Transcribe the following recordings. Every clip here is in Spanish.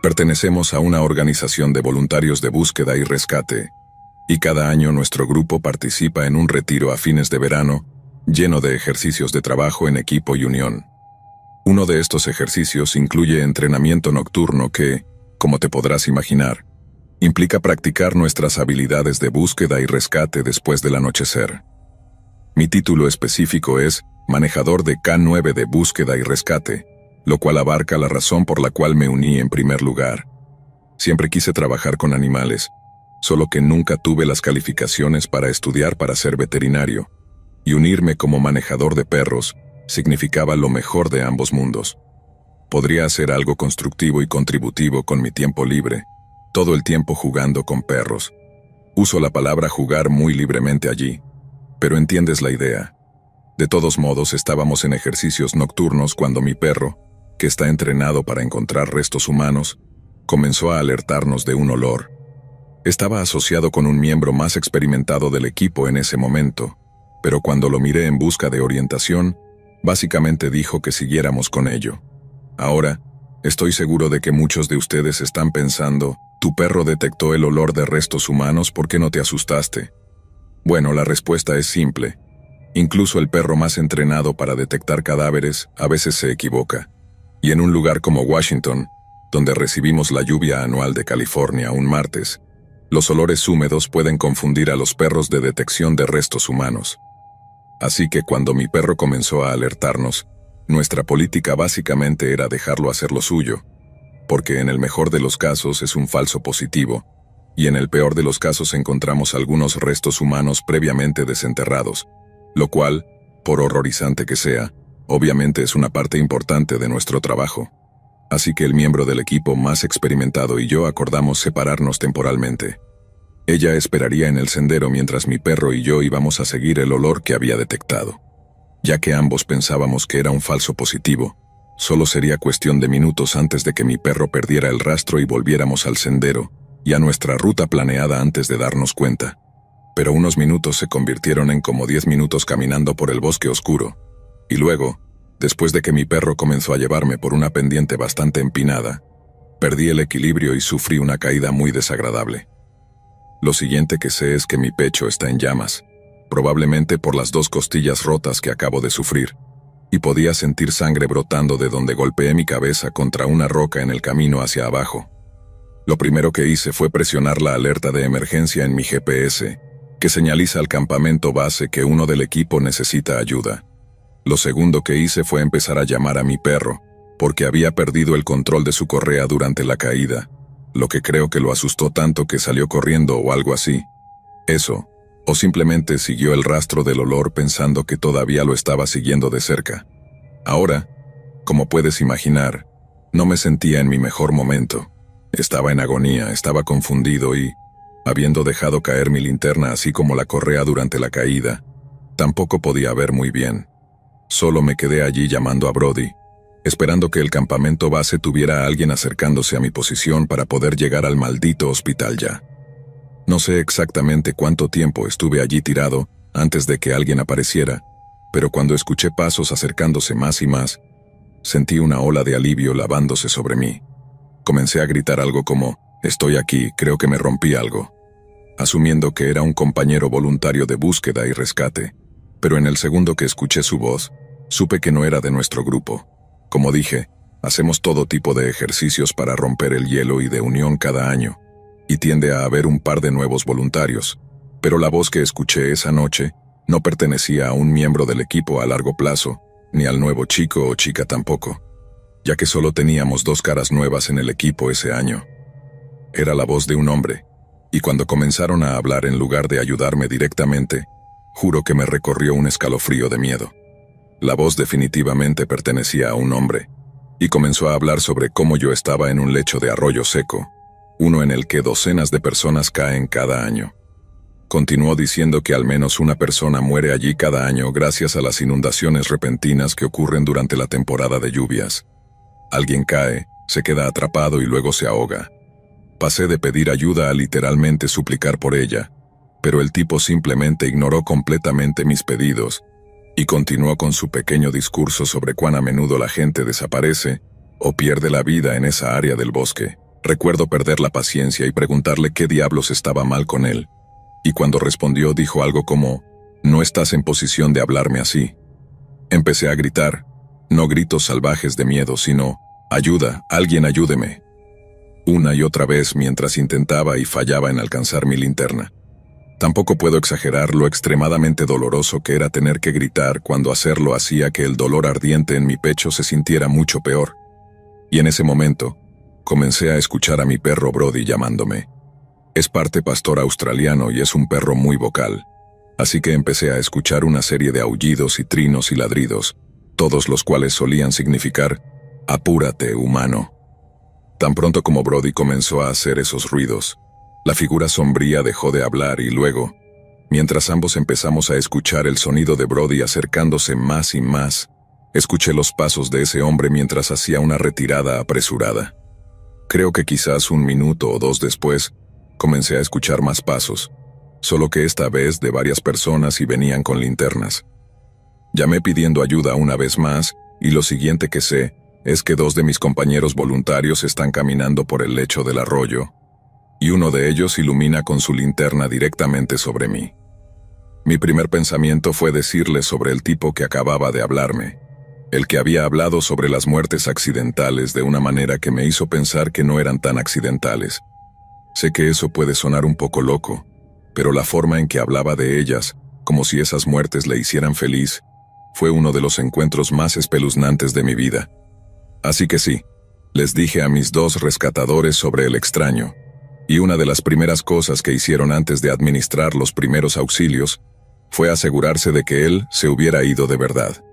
Pertenecemos a una organización de voluntarios de búsqueda y rescate, y cada año nuestro grupo participa en un retiro a fines de verano, lleno de ejercicios de trabajo en equipo y unión. Uno de estos ejercicios incluye entrenamiento nocturno que, como te podrás imaginar, implica practicar nuestras habilidades de búsqueda y rescate después del anochecer. Mi título específico es Manejador de K9 de Búsqueda y Rescate, lo cual abarca la razón por la cual me uní en primer lugar. Siempre quise trabajar con animales, solo que nunca tuve las calificaciones para estudiar para ser veterinario, y unirme como manejador de perros significaba lo mejor de ambos mundos. Podría hacer algo constructivo y contributivo con mi tiempo libre, todo el tiempo jugando con perros. Uso la palabra jugar muy libremente allí, pero entiendes la idea. De todos modos, estábamos en ejercicios nocturnos cuando mi perro, que está entrenado para encontrar restos humanos, comenzó a alertarnos de un olor. Estaba asociado con un miembro más experimentado del equipo en ese momento, pero cuando lo miré en busca de orientación, básicamente dijo que siguiéramos con ello. Ahora, estoy seguro de que muchos de ustedes están pensando, ¿tu perro detectó el olor de restos humanos? ¿Por qué no te asustaste? Bueno, la respuesta es simple. Incluso el perro más entrenado para detectar cadáveres a veces se equivoca. Y en un lugar como Washington, donde recibimos la lluvia anual de California un martes, los olores húmedos pueden confundir a los perros de detección de restos humanos. Así que cuando mi perro comenzó a alertarnos, nuestra política básicamente era dejarlo hacer lo suyo, porque en el mejor de los casos es un falso positivo, y en el peor de los casos encontramos algunos restos humanos previamente desenterrados, lo cual, por horrorizante que sea, obviamente es una parte importante de nuestro trabajo. Así que el miembro del equipo más experimentado y yo acordamos separarnos temporalmente. Ella esperaría en el sendero mientras mi perro y yo íbamos a seguir el olor que había detectado. Ya que ambos pensábamos que era un falso positivo, solo sería cuestión de minutos antes de que mi perro perdiera el rastro y volviéramos al sendero y a nuestra ruta planeada antes de darnos cuenta. Pero unos minutos se convirtieron en como 10 minutos caminando por el bosque oscuro. Y luego, después de que mi perro comenzó a llevarme por una pendiente bastante empinada, perdí el equilibrio y sufrí una caída muy desagradable. Lo siguiente que sé es que mi pecho está en llamas, probablemente por las 2 costillas rotas que acabo de sufrir, y podía sentir sangre brotando de donde golpeé mi cabeza contra una roca en el camino hacia abajo. Lo primero que hice fue presionar la alerta de emergencia en mi GPS, que señaliza al campamento base que uno del equipo necesita ayuda. Lo segundo que hice fue empezar a llamar a mi perro, porque había perdido el control de su correa durante la caída, lo que creo que lo asustó tanto que salió corriendo o algo así. Eso, o simplemente siguió el rastro del olor pensando que todavía lo estaba siguiendo de cerca. Ahora, como puedes imaginar, no me sentía en mi mejor momento. Estaba en agonía, estaba confundido y, habiendo dejado caer mi linterna así como la correa durante la caída, tampoco podía ver muy bien. Solo me quedé allí llamando a Brody, esperando que el campamento base tuviera a alguien acercándose a mi posición para poder llegar al maldito hospital ya. No sé exactamente cuánto tiempo estuve allí tirado antes de que alguien apareciera, pero cuando escuché pasos acercándose más y más, sentí una ola de alivio lavándose sobre mí. Comencé a gritar algo como, «Estoy aquí, creo que me rompí algo», asumiendo que era un compañero voluntario de búsqueda y rescate. Pero en el segundo que escuché su voz, supe que no era de nuestro grupo. Como dije, hacemos todo tipo de ejercicios para romper el hielo y de unión cada año, y tiende a haber un par de nuevos voluntarios, pero la voz que escuché esa noche no pertenecía a un miembro del equipo a largo plazo, ni al nuevo chico o chica tampoco, ya que solo teníamos 2 caras nuevas en el equipo ese año. Era la voz de un hombre, y cuando comenzaron a hablar en lugar de ayudarme directamente, juro que me recorrió un escalofrío de miedo. La voz definitivamente pertenecía a un hombre, y comenzó a hablar sobre cómo yo estaba en un lecho de arroyo seco, uno en el que docenas de personas caen cada año. Continuó diciendo que al menos una persona muere allí cada año gracias a las inundaciones repentinas que ocurren durante la temporada de lluvias. Alguien cae, se queda atrapado y luego se ahoga. Pasé de pedir ayuda a literalmente suplicar por ella, pero el tipo simplemente ignoró completamente mis pedidos, Y continuó con su pequeño discurso sobre cuán a menudo la gente desaparece o pierde la vida en esa área del bosque. Recuerdo perder la paciencia y preguntarle qué diablos estaba mal con él. Y cuando respondió dijo algo como, «No estás en posición de hablarme así». Empecé a gritar, no gritos salvajes de miedo, sino, «Ayuda, alguien ayúdeme». Una y otra vez mientras intentaba y fallaba en alcanzar mi linterna. Tampoco puedo exagerar lo extremadamente doloroso que era tener que gritar cuando hacerlo hacía que el dolor ardiente en mi pecho se sintiera mucho peor. Y en ese momento, comencé a escuchar a mi perro Brody llamándome. Es parte pastor australiano y es un perro muy vocal. Así que empecé a escuchar una serie de aullidos y trinos y ladridos, todos los cuales solían significar, «Apúrate, humano». Tan pronto como Brody comenzó a hacer esos ruidos, la figura sombría dejó de hablar y luego, mientras ambos empezamos a escuchar el sonido de Brody acercándose más y más, escuché los pasos de ese hombre mientras hacía una retirada apresurada. Creo que quizás 1 minuto o 2 después, comencé a escuchar más pasos, solo que esta vez de varias personas y venían con linternas. Llamé pidiendo ayuda una vez más, y lo siguiente que sé es que 2 de mis compañeros voluntarios están caminando por el lecho del arroyo, y uno de ellos ilumina con su linterna directamente sobre mí. Mi primer pensamiento fue decirle sobre el tipo que acababa de hablarme, el que había hablado sobre las muertes accidentales de una manera que me hizo pensar que no eran tan accidentales. Sé que eso puede sonar un poco loco, pero la forma en que hablaba de ellas, como si esas muertes le hicieran feliz, fue uno de los encuentros más espeluznantes de mi vida. Así que sí, les dije a mis 2 rescatadores sobre el extraño, y una de las primeras cosas que hicieron antes de administrar los primeros auxilios fue asegurarse de que él se hubiera ido de verdad.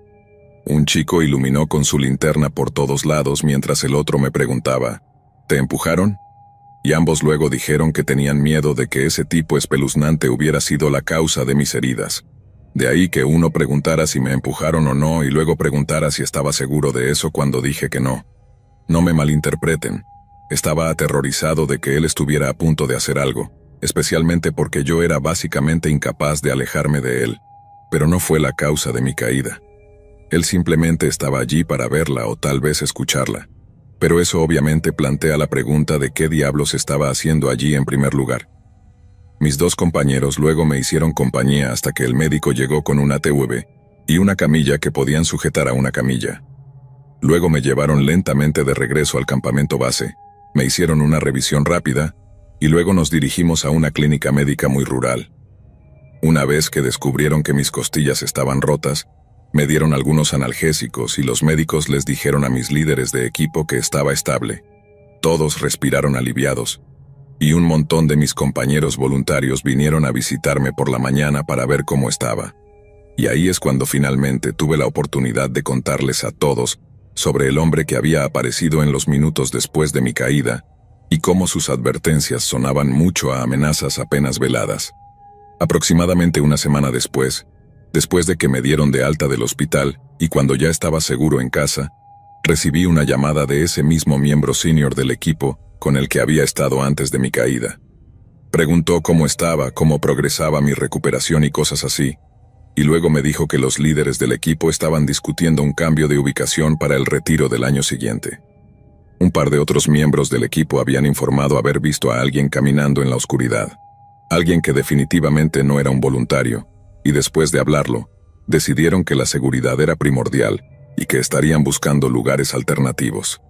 Un chico iluminó con su linterna por todos lados mientras el otro me preguntaba, ¿te empujaron? Y ambos luego dijeron que tenían miedo de que ese tipo espeluznante hubiera sido la causa de mis heridas. De ahí que uno preguntara si me empujaron o no y luego preguntara si estaba seguro de eso cuando dije que no. No me malinterpreten. Estaba aterrorizado de que él estuviera a punto de hacer algo, especialmente porque yo era básicamente incapaz de alejarme de él, pero no fue la causa de mi caída. Él simplemente estaba allí para verla o tal vez escucharla, pero eso obviamente plantea la pregunta de qué diablos estaba haciendo allí en primer lugar. Mis 2 compañeros luego me hicieron compañía hasta que el médico llegó con un ATV y una camilla que podían sujetar a una camilla. Luego me llevaron lentamente de regreso al campamento base, me hicieron una revisión rápida, y luego nos dirigimos a una clínica médica muy rural. Una vez que descubrieron que mis costillas estaban rotas, me dieron algunos analgésicos y los médicos les dijeron a mis líderes de equipo que estaba estable. Todos respiraron aliviados, y un montón de mis compañeros voluntarios vinieron a visitarme por la mañana para ver cómo estaba. Y ahí es cuando finalmente tuve la oportunidad de contarles a todos sobre el hombre que había aparecido en los minutos después de mi caída, y cómo sus advertencias sonaban mucho a amenazas apenas veladas. Aproximadamente una semana después de que me dieron de alta del hospital y cuando ya estaba seguro en casa, recibí una llamada de ese mismo miembro senior del equipo con el que había estado antes de mi caída. Preguntó cómo estaba, cómo progresaba mi recuperación y cosas así, y luego me dijo que los líderes del equipo estaban discutiendo un cambio de ubicación para el retiro del año siguiente. Un par de otros miembros del equipo habían informado haber visto a alguien caminando en la oscuridad, alguien que definitivamente no era un voluntario, y después de hablarlo, decidieron que la seguridad era primordial y que estarían buscando lugares alternativos.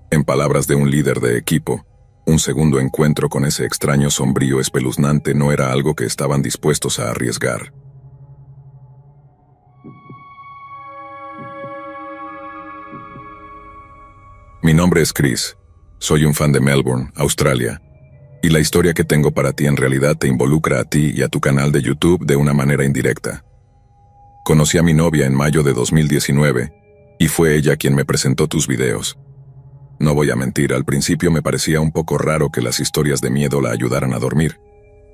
En palabras de un líder de equipo, un segundo encuentro con ese extraño sombrío espeluznante no era algo que estaban dispuestos a arriesgar. Mi nombre es Chris, soy un fan de Melbourne, Australia, y la historia que tengo para ti en realidad te involucra a ti y a tu canal de YouTube de una manera indirecta. Conocí a mi novia en mayo de 2019, y fue ella quien me presentó tus videos. No voy a mentir, al principio me parecía un poco raro que las historias de miedo la ayudaran a dormir,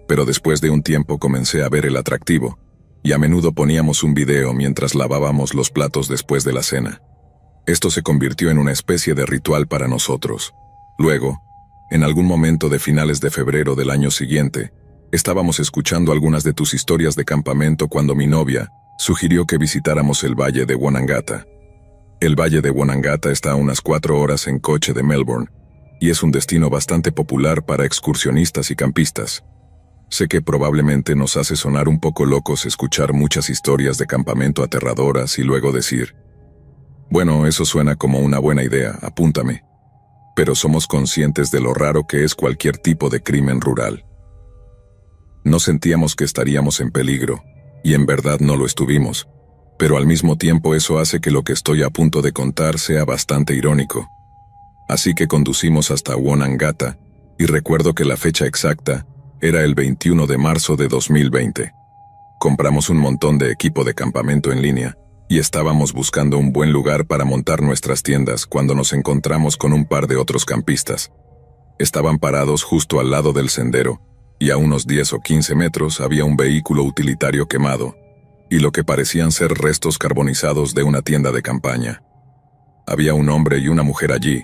pero después de un tiempo comencé a ver el atractivo, y a menudo poníamos un video mientras lavábamos los platos después de la cena. Esto se convirtió en una especie de ritual para nosotros. Luego, en algún momento de finales de febrero del año siguiente, estábamos escuchando algunas de tus historias de campamento cuando mi novia, Sugirió que visitáramos el valle de Wonangata. El valle de Wonangata está a unas 4 horas en coche de Melbourne, y es un destino bastante popular para excursionistas y campistas. Sé que probablemente nos hace sonar un poco locos escuchar muchas historias de campamento aterradoras y luego decir, bueno, eso suena como una buena idea, apúntame. Pero somos conscientes de lo raro que es cualquier tipo de crimen rural. No sentíamos que estaríamos en peligro, y en verdad no lo estuvimos, pero al mismo tiempo eso hace que lo que estoy a punto de contar sea bastante irónico. Así que conducimos hasta Wonangata, y recuerdo que la fecha exacta era el 21 de marzo de 2020. Compramos un montón de equipo de campamento en línea, y estábamos buscando un buen lugar para montar nuestras tiendas cuando nos encontramos con un par de otros campistas. Estaban parados justo al lado del sendero, y a unos 10 o 15 metros había un vehículo utilitario quemado, y lo que parecían ser restos carbonizados de una tienda de campaña. Había un hombre y una mujer allí,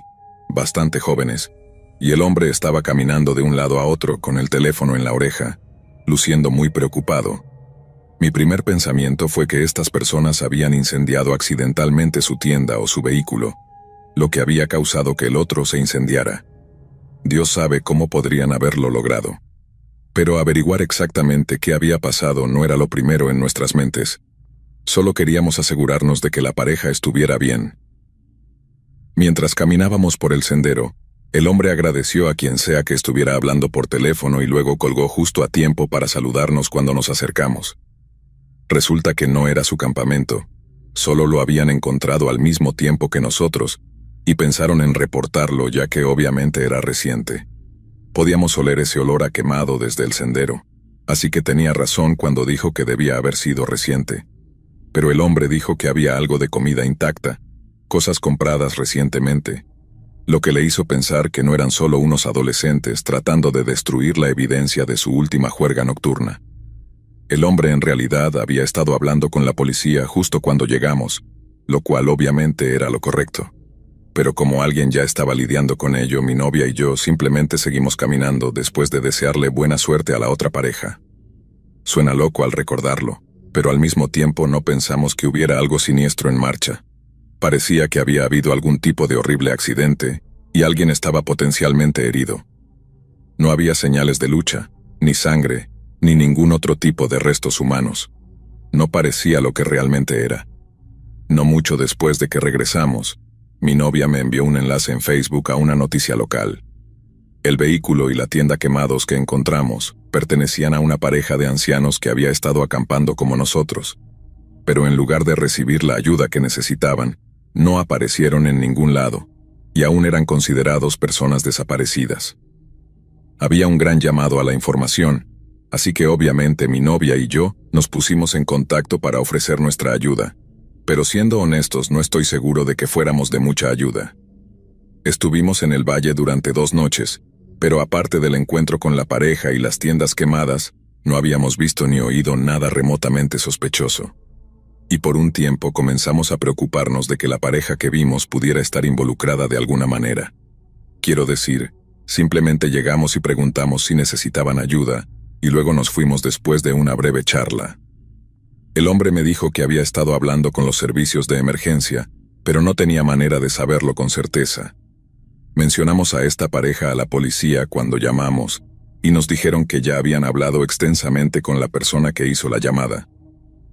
bastante jóvenes, y el hombre estaba caminando de un lado a otro con el teléfono en la oreja, luciendo muy preocupado. Mi primer pensamiento fue que estas personas habían incendiado accidentalmente su tienda o su vehículo, lo que había causado que el otro se incendiara. Dios sabe cómo podrían haberlo logrado. Pero averiguar exactamente qué había pasado no era lo primero en nuestras mentes. Solo queríamos asegurarnos de que la pareja estuviera bien. Mientras caminábamos por el sendero, el hombre agradeció a quien sea que estuviera hablando por teléfono y luego colgó justo a tiempo para saludarnos cuando nos acercamos. Resulta que no era su campamento, solo lo habían encontrado al mismo tiempo que nosotros, y pensaron en reportarlo ya que obviamente era reciente. Podíamos oler ese olor a quemado desde el sendero, así que tenía razón cuando dijo que debía haber sido reciente. Pero el hombre dijo que había algo de comida intacta, cosas compradas recientemente, lo que le hizo pensar que no eran solo unos adolescentes tratando de destruir la evidencia de su última juerga nocturna. El hombre en realidad había estado hablando con la policía justo cuando llegamos, lo cual obviamente era lo correcto. Pero como alguien ya estaba lidiando con ello, mi novia y yo simplemente seguimos caminando después de desearle buena suerte a la otra pareja. Suena loco al recordarlo, pero al mismo tiempo no pensamos que hubiera algo siniestro en marcha. Parecía que había habido algún tipo de horrible accidente, y alguien estaba potencialmente herido. No había señales de lucha, ni sangre, ni ningún otro tipo de restos humanos. No parecía lo que realmente era. No mucho después de que regresamos, mi novia me envió un enlace en Facebook a una noticia local. El vehículo y la tienda quemados que encontramos pertenecían a una pareja de ancianos que había estado acampando como nosotros, pero en lugar de recibir la ayuda que necesitaban, no aparecieron en ningún lado, y aún eran considerados personas desaparecidas. Había un gran llamado a la información, así que obviamente mi novia y yo nos pusimos en contacto para ofrecer nuestra ayuda. Pero siendo honestos, no estoy seguro de que fuéramos de mucha ayuda. Estuvimos en el valle durante 2 noches, pero aparte del encuentro con la pareja y las tiendas quemadas, no habíamos visto ni oído nada remotamente sospechoso. Y por un tiempo comenzamos a preocuparnos de que la pareja que vimos pudiera estar involucrada de alguna manera. Quiero decir, simplemente llegamos y preguntamos si necesitaban ayuda, y luego nos fuimos después de una breve charla. El hombre me dijo que había estado hablando con los servicios de emergencia, pero no tenía manera de saberlo con certeza. Mencionamos a esta pareja a la policía cuando llamamos, y nos dijeron que ya habían hablado extensamente con la persona que hizo la llamada,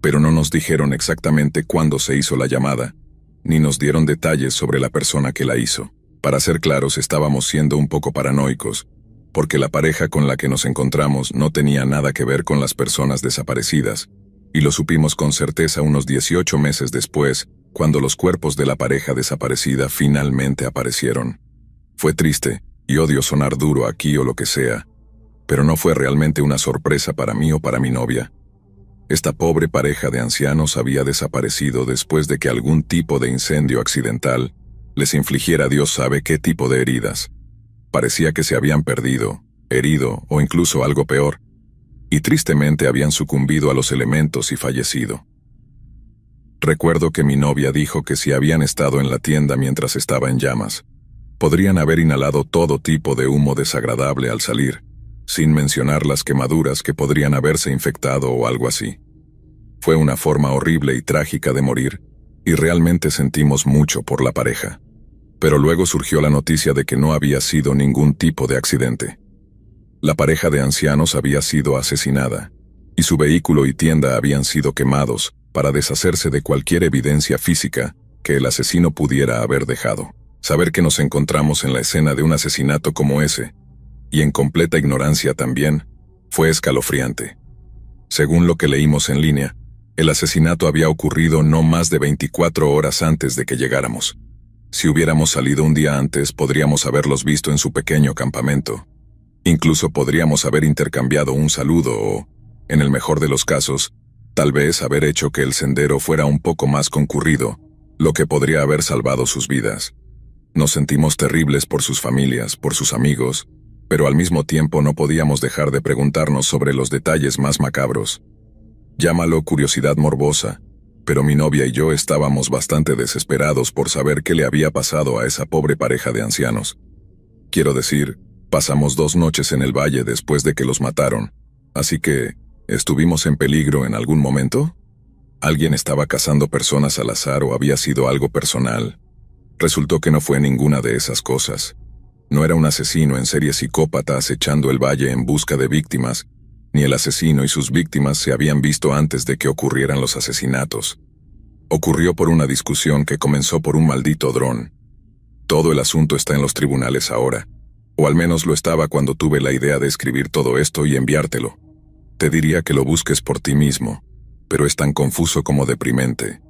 pero no nos dijeron exactamente cuándo se hizo la llamada, ni nos dieron detalles sobre la persona que la hizo. Para ser claros, estábamos siendo un poco paranoicos, porque la pareja con la que nos encontramos no tenía nada que ver con las personas desaparecidas, y lo supimos con certeza unos 18 meses después, cuando los cuerpos de la pareja desaparecida finalmente aparecieron. Fue triste, y odio sonar duro aquí o lo que sea, pero no fue realmente una sorpresa para mí o para mi novia. Esta pobre pareja de ancianos había desaparecido después de que algún tipo de incendio accidental les infligiera Dios sabe qué tipo de heridas. Parecía que se habían perdido, herido o incluso algo peor, y tristemente habían sucumbido a los elementos y fallecido. Recuerdo que mi novia dijo que si habían estado en la tienda mientras estaba en llamas, podrían haber inhalado todo tipo de humo desagradable al salir, sin mencionar las quemaduras que podrían haberse infectado o algo así. Fue una forma horrible y trágica de morir, y realmente sentimos mucho por la pareja. Pero luego surgió la noticia de que no había sido ningún tipo de accidente. La pareja de ancianos había sido asesinada, y su vehículo y tienda habían sido quemados para deshacerse de cualquier evidencia física que el asesino pudiera haber dejado. Saber que nos encontramos en la escena de un asesinato como ese, y en completa ignorancia también, fue escalofriante. Según lo que leímos en línea, el asesinato había ocurrido no más de 24 horas antes de que llegáramos. Si hubiéramos salido un día antes, podríamos haberlos visto en su pequeño campamento. Incluso podríamos haber intercambiado un saludo o, en el mejor de los casos, tal vez haber hecho que el sendero fuera un poco más concurrido, lo que podría haber salvado sus vidas. Nos sentimos terribles por sus familias, por sus amigos, pero al mismo tiempo no podíamos dejar de preguntarnos sobre los detalles más macabros. Llámalo curiosidad morbosa, pero mi novia y yo estábamos bastante desesperados por saber qué le había pasado a esa pobre pareja de ancianos. Quiero decir, pasamos 2 noches en el valle después de que los mataron, así que, ¿estuvimos en peligro en algún momento? ¿Alguien estaba cazando personas al azar o había sido algo personal? Resultó que no fue ninguna de esas cosas. No era un asesino en serie psicópata acechando el valle en busca de víctimas, ni el asesino y sus víctimas se habían visto antes de que ocurrieran los asesinatos. Ocurrió por una discusión que comenzó por un maldito dron. Todo el asunto está en los tribunales ahora, o al menos lo estaba cuando tuve la idea de escribir todo esto y enviártelo. Te diría que lo busques por ti mismo, pero es tan confuso como deprimente.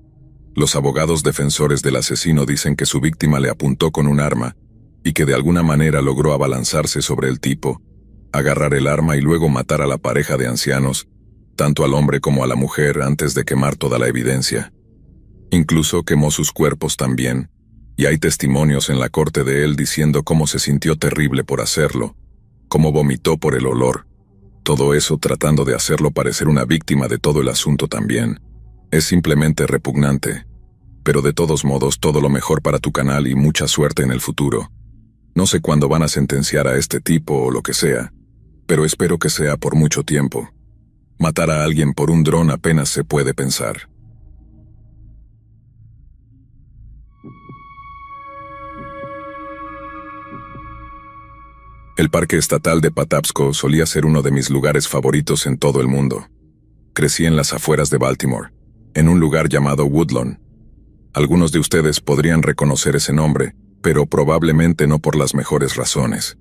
Los abogados defensores del asesino dicen que su víctima le apuntó con un arma y que de alguna manera logró abalanzarse sobre el tipo, agarrar el arma y luego matar a la pareja de ancianos, tanto al hombre como a la mujer antes de quemar toda la evidencia. Incluso quemó sus cuerpos también, y hay testimonios en la corte de él diciendo cómo se sintió terrible por hacerlo, cómo vomitó por el olor. Todo eso tratando de hacerlo parecer una víctima de todo el asunto también. Es simplemente repugnante. Pero de todos modos, todo lo mejor para tu canal y mucha suerte en el futuro. No sé cuándo van a sentenciar a este tipo o lo que sea, pero espero que sea por mucho tiempo. Matar a alguien por un dron apenas se puede pensar. El Parque Estatal de Patapsco solía ser uno de mis lugares favoritos en todo el mundo. Crecí en las afueras de Baltimore, en un lugar llamado Woodlawn. Algunos de ustedes podrían reconocer ese nombre, pero probablemente no por las mejores razones.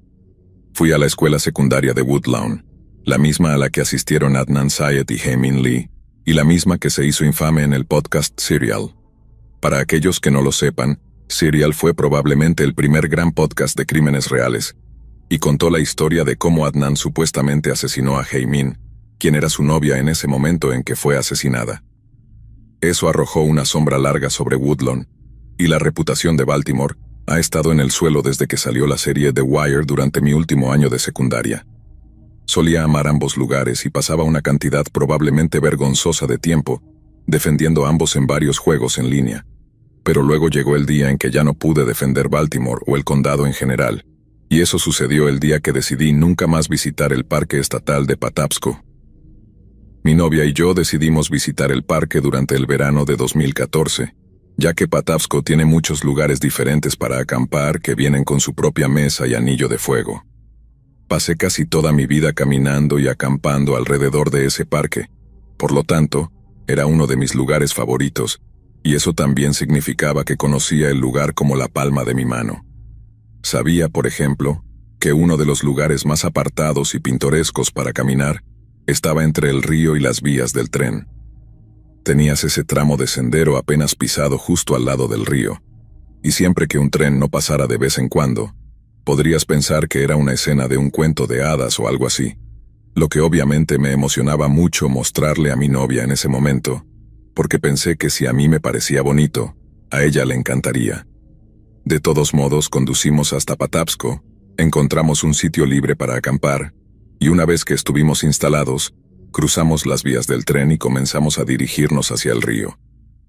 Fui a la escuela secundaria de Woodlawn, la misma a la que asistieron Adnan Syed y Hae-Min Lee, y la misma que se hizo infame en el podcast Serial. Para aquellos que no lo sepan, Serial fue probablemente el primer gran podcast de crímenes reales, y contó la historia de cómo Adnan supuestamente asesinó a Hae-Min, quien era su novia en ese momento en que fue asesinada. Eso arrojó una sombra larga sobre Woodlawn, y la reputación de Baltimore ha estado en el suelo desde que salió la serie The Wire durante mi último año de secundaria. Solía amar ambos lugares y pasaba una cantidad probablemente vergonzosa de tiempo defendiendo ambos en varios juegos en línea. Pero luego llegó el día en que ya no pude defender Baltimore o el condado en general, y eso sucedió el día que decidí nunca más visitar el Parque Estatal de Patapsco. Mi novia y yo decidimos visitar el parque durante el verano de 2014, ya que Patapsco tiene muchos lugares diferentes para acampar que vienen con su propia mesa y anillo de fuego. Pasé casi toda mi vida caminando y acampando alrededor de ese parque, por lo tanto, era uno de mis lugares favoritos, y eso también significaba que conocía el lugar como la palma de mi mano. Sabía, por ejemplo, que uno de los lugares más apartados y pintorescos para caminar estaba entre el río y las vías del tren. Tenías ese tramo de sendero apenas pisado justo al lado del río, y siempre que un tren no pasara de vez en cuando, podrías pensar que era una escena de un cuento de hadas o algo así, lo que obviamente me emocionaba mucho mostrarle a mi novia en ese momento, porque pensé que si a mí me parecía bonito, a ella le encantaría. De todos modos, conducimos hasta Patapsco, encontramos un sitio libre para acampar, y una vez que estuvimos instalados, cruzamos las vías del tren y comenzamos a dirigirnos hacia el río.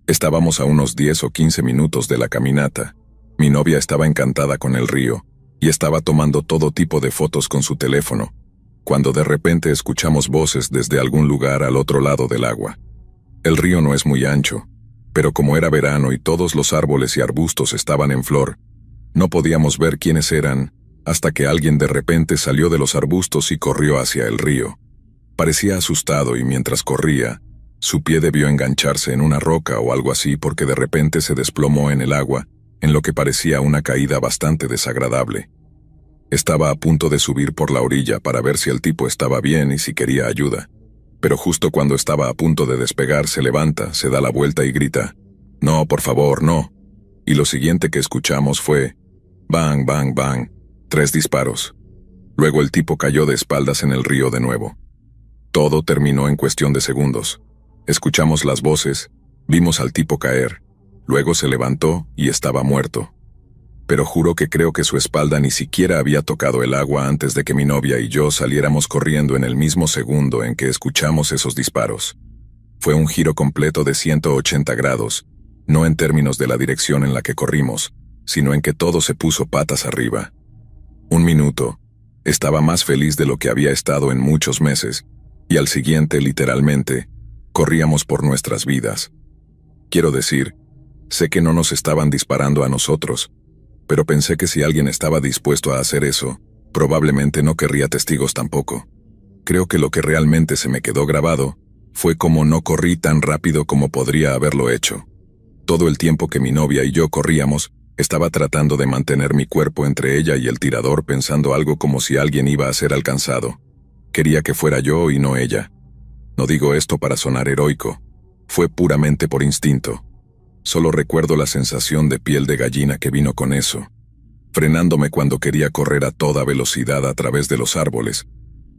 Estábamos a unos 10 o 15 minutos de la caminata. Mi novia estaba encantada con el río, y estaba tomando todo tipo de fotos con su teléfono, cuando de repente escuchamos voces desde algún lugar al otro lado del agua. El río no es muy ancho, pero como era verano y todos los árboles y arbustos estaban en flor, no podíamos ver quiénes eran, hasta que alguien de repente salió de los arbustos y corrió hacia el río. Parecía asustado y mientras corría, su pie debió engancharse en una roca o algo así porque de repente se desplomó en el agua, en lo que parecía una caída bastante desagradable. Estaba a punto de subir por la orilla para ver si el tipo estaba bien y si quería ayuda. Pero justo cuando estaba a punto de despegar se levanta, se da la vuelta y grita, «No, por favor, no». Y lo siguiente que escuchamos fue, «Bang, bang, bang», 3 disparos. Luego el tipo cayó de espaldas en el río de nuevo. Todo terminó en cuestión de segundos. Escuchamos las voces, vimos al tipo caer, luego se levantó y estaba muerto. Pero juro que creo que su espalda ni siquiera había tocado el agua antes de que mi novia y yo saliéramos corriendo en el mismo segundo en que escuchamos esos disparos. Fue un giro completo de 180 grados, no en términos de la dirección en la que corrimos, sino en que todo se puso patas arriba. Un minuto, estaba más feliz de lo que había estado en muchos meses, y al siguiente, literalmente, corríamos por nuestras vidas. Quiero decir, sé que no nos estaban disparando a nosotros, pero pensé que si alguien estaba dispuesto a hacer eso, probablemente no querría testigos tampoco. Creo que lo que realmente se me quedó grabado fue cómo no corrí tan rápido como podría haberlo hecho. Todo el tiempo que mi novia y yo corríamos, estaba tratando de mantener mi cuerpo entre ella y el tirador pensando algo como si alguien iba a ser alcanzado. Quería que fuera yo y no ella. No digo esto para sonar heroico, fue puramente por instinto. Solo recuerdo la sensación de piel de gallina que vino con eso, frenándome cuando quería correr a toda velocidad a través de los árboles,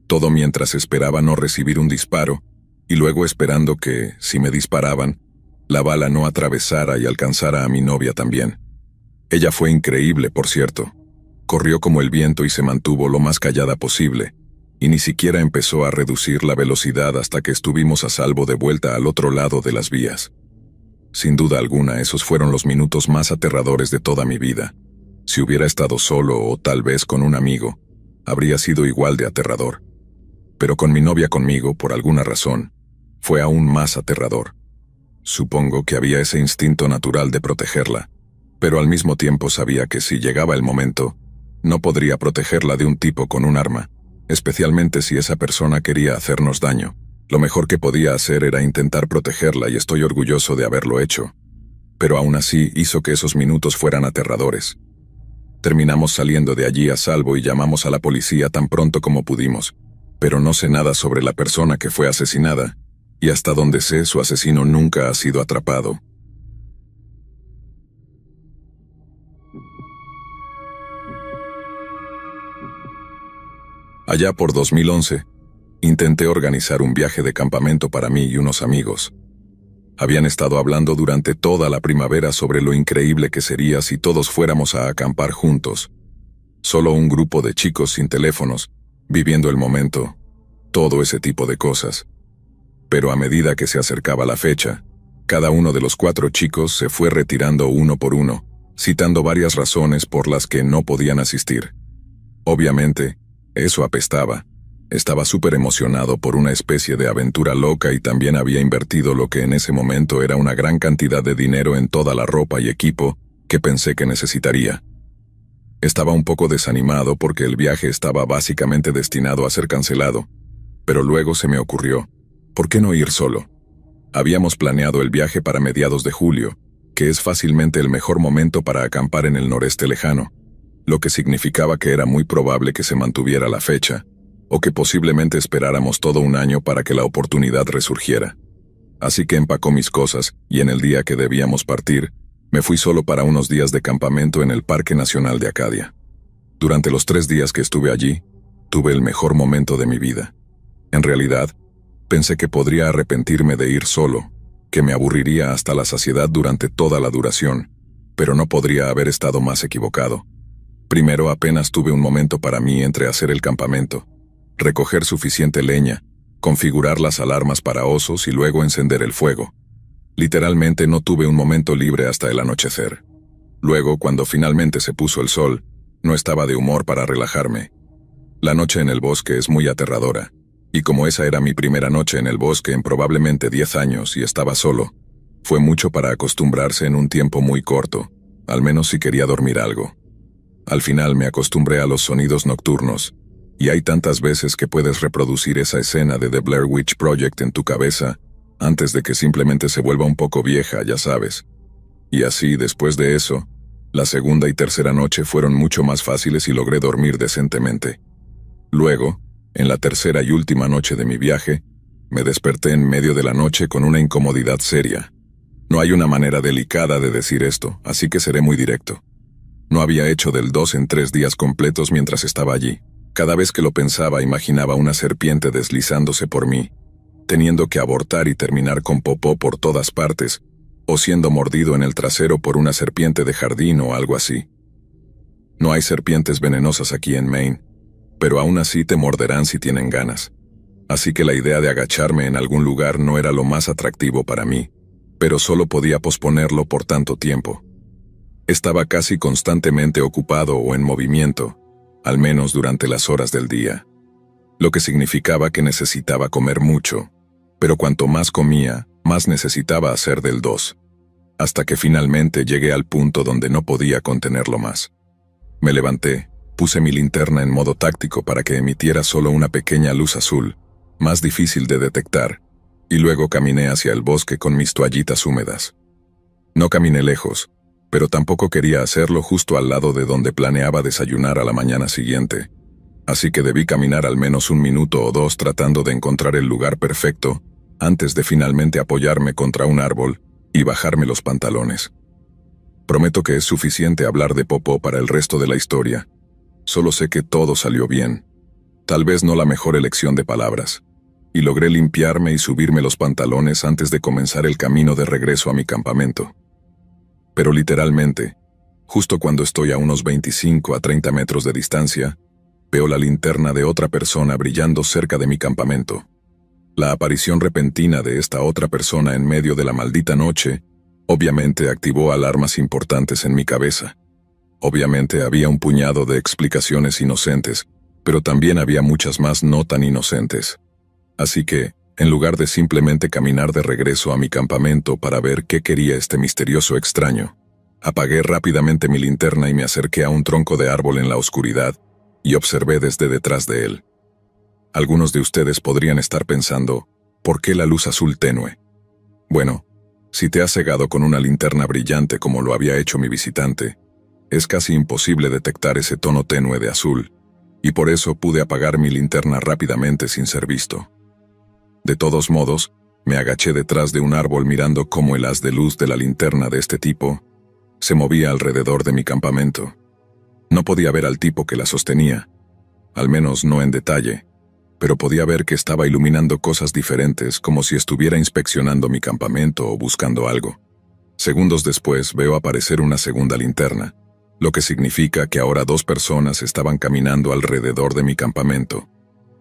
todo mientras esperaba no recibir un disparo, y luego esperando que, si me disparaban, la bala no atravesara y alcanzara a mi novia también. Ella fue increíble, por cierto. Corrió como el viento y se mantuvo lo más callada posible, y ni siquiera empezó a reducir la velocidad hasta que estuvimos a salvo de vuelta al otro lado de las vías. Sin duda alguna, esos fueron los minutos más aterradores de toda mi vida. Si hubiera estado solo o tal vez con un amigo, habría sido igual de aterrador. Pero con mi novia conmigo, por alguna razón, fue aún más aterrador. Supongo que había ese instinto natural de protegerla, pero al mismo tiempo sabía que si llegaba el momento, no podría protegerla de un tipo con un arma, especialmente si esa persona quería hacernos daño. Lo mejor que podía hacer era intentar protegerla y estoy orgulloso de haberlo hecho. Pero aún así hizo que esos minutos fueran aterradores. Terminamos saliendo de allí a salvo y llamamos a la policía tan pronto como pudimos, pero no sé nada sobre la persona que fue asesinada, y hasta donde sé su asesino nunca ha sido atrapado. Allá por 2011, intenté organizar un viaje de campamento para mí y unos amigos. Habían estado hablando durante toda la primavera sobre lo increíble que sería si todos fuéramos a acampar juntos. Solo un grupo de chicos sin teléfonos, viviendo el momento, todo ese tipo de cosas. Pero a medida que se acercaba la fecha, cada uno de los 4 chicos se fue retirando uno por uno, citando varias razones por las que no podían asistir. Obviamente, eso apestaba. Estaba súper emocionado por una especie de aventura loca y también había invertido lo que en ese momento era una gran cantidad de dinero en toda la ropa y equipo que pensé que necesitaría. Estaba un poco desanimado porque el viaje estaba básicamente destinado a ser cancelado, pero luego se me ocurrió, ¿por qué no ir solo? Habíamos planeado el viaje para mediados de julio, que es fácilmente el mejor momento para acampar en el noreste lejano, lo que significaba que era muy probable que se mantuviera la fecha, o que posiblemente esperáramos todo un año para que la oportunidad resurgiera. Así que empacó mis cosas, y en el día que debíamos partir, me fui solo para unos días de campamento en el Parque Nacional de Acadia. Durante los 3 días que estuve allí, tuve el mejor momento de mi vida. En realidad, pensé que podría arrepentirme de ir solo, que me aburriría hasta la saciedad durante toda la duración, pero no podría haber estado más equivocado. Primero apenas tuve un momento para mí entre hacer el campamento, recoger suficiente leña, configurar las alarmas para osos y luego encender el fuego. Literalmente no tuve un momento libre hasta el anochecer. Luego, cuando finalmente se puso el sol, no estaba de humor para relajarme. La noche en el bosque es muy aterradora, Y como esa era mi primera noche en el bosque en probablemente 10 años y estaba solo, fue mucho para acostumbrarse en un tiempo muy corto, al menos si quería dormir algo. Al final me acostumbré a los sonidos nocturnos, y hay tantas veces que puedes reproducir esa escena de The Blair Witch Project en tu cabeza, antes de que simplemente se vuelva un poco vieja, ya sabes. Y así, después de eso, la segunda y tercera noche fueron mucho más fáciles y logré dormir decentemente. Luego, en la tercera y última noche de mi viaje, me desperté en medio de la noche con una incomodidad seria. No hay una manera delicada de decir esto, así que seré muy directo. No había hecho del 2 en 3 días completos mientras estaba allí. Cada vez que lo pensaba imaginaba una serpiente deslizándose por mí, teniendo que abortar y terminar con popó por todas partes, o siendo mordido en el trasero por una serpiente de jardín o algo así. No hay serpientes venenosas aquí en Maine, pero aún así te morderán si tienen ganas. Así que la idea de agacharme en algún lugar no era lo más atractivo para mí, pero solo podía posponerlo por tanto tiempo. Estaba casi constantemente ocupado o en movimiento, al menos durante las horas del día, lo que significaba que necesitaba comer mucho, pero cuanto más comía, más necesitaba hacer del 2, hasta que finalmente llegué al punto donde no podía contenerlo más. Me levanté, puse mi linterna en modo táctico para que emitiera solo una pequeña luz azul, más difícil de detectar, y luego caminé hacia el bosque con mis toallitas húmedas. No caminé lejos, pero tampoco quería hacerlo justo al lado de donde planeaba desayunar a la mañana siguiente, así que debí caminar al menos 1 minuto o 2 tratando de encontrar el lugar perfecto antes de finalmente apoyarme contra un árbol y bajarme los pantalones. Prometo que es suficiente hablar de popó para el resto de la historia. Solo sé que todo salió bien. Tal vez no la mejor elección de palabras. Y logré limpiarme y subirme los pantalones antes de comenzar el camino de regreso a mi campamento. Pero literalmente, justo cuando estoy a unos 25 a 30 metros de distancia, veo la linterna de otra persona brillando cerca de mi campamento. La aparición repentina de esta otra persona en medio de la maldita noche, obviamente activó alarmas importantes en mi cabeza. Obviamente había un puñado de explicaciones inocentes, pero también había muchas más no tan inocentes. Así que, en lugar de simplemente caminar de regreso a mi campamento para ver qué quería este misterioso extraño, apagué rápidamente mi linterna y me acerqué a un tronco de árbol en la oscuridad y observé desde detrás de él. Algunos de ustedes podrían estar pensando, ¿por qué la luz azul tenue? Bueno, si te has cegado con una linterna brillante como lo había hecho mi visitante, es casi imposible detectar ese tono tenue de azul, y por eso pude apagar mi linterna rápidamente sin ser visto. De todos modos, me agaché detrás de un árbol mirando cómo el haz de luz de la linterna de este tipo se movía alrededor de mi campamento. No podía ver al tipo que la sostenía, al menos no en detalle, pero podía ver que estaba iluminando cosas diferentes como si estuviera inspeccionando mi campamento o buscando algo. Segundos después veo aparecer una segunda linterna, lo que significa que ahora 2 personas estaban caminando alrededor de mi campamento.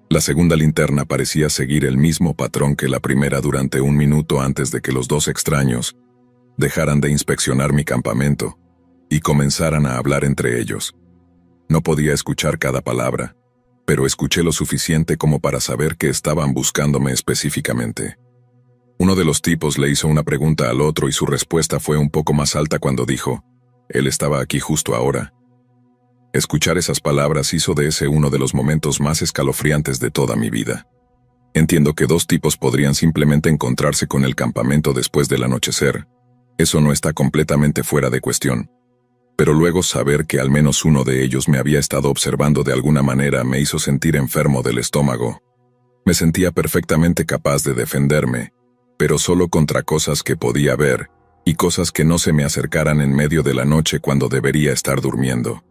La segunda linterna parecía seguir el mismo patrón que la primera durante 1 minuto antes de que los 2 extraños dejaran de inspeccionar mi campamento y comenzaran a hablar entre ellos. No podía escuchar cada palabra, pero escuché lo suficiente como para saber que estaban buscándome específicamente. Uno de los tipos le hizo una pregunta al otro y su respuesta fue un poco más alta cuando dijo, «Él estaba aquí justo ahora». Escuchar esas palabras hizo de ese uno de los momentos más escalofriantes de toda mi vida. Entiendo que 2 tipos podrían simplemente encontrarse con el campamento después del anochecer. Eso no está completamente fuera de cuestión. Pero luego saber que al menos uno de ellos me había estado observando de alguna manera me hizo sentir enfermo del estómago. Me sentía perfectamente capaz de defenderme, pero solo contra cosas que podía ver y cosas que no se me acercaran en medio de la noche cuando debería estar durmiendo.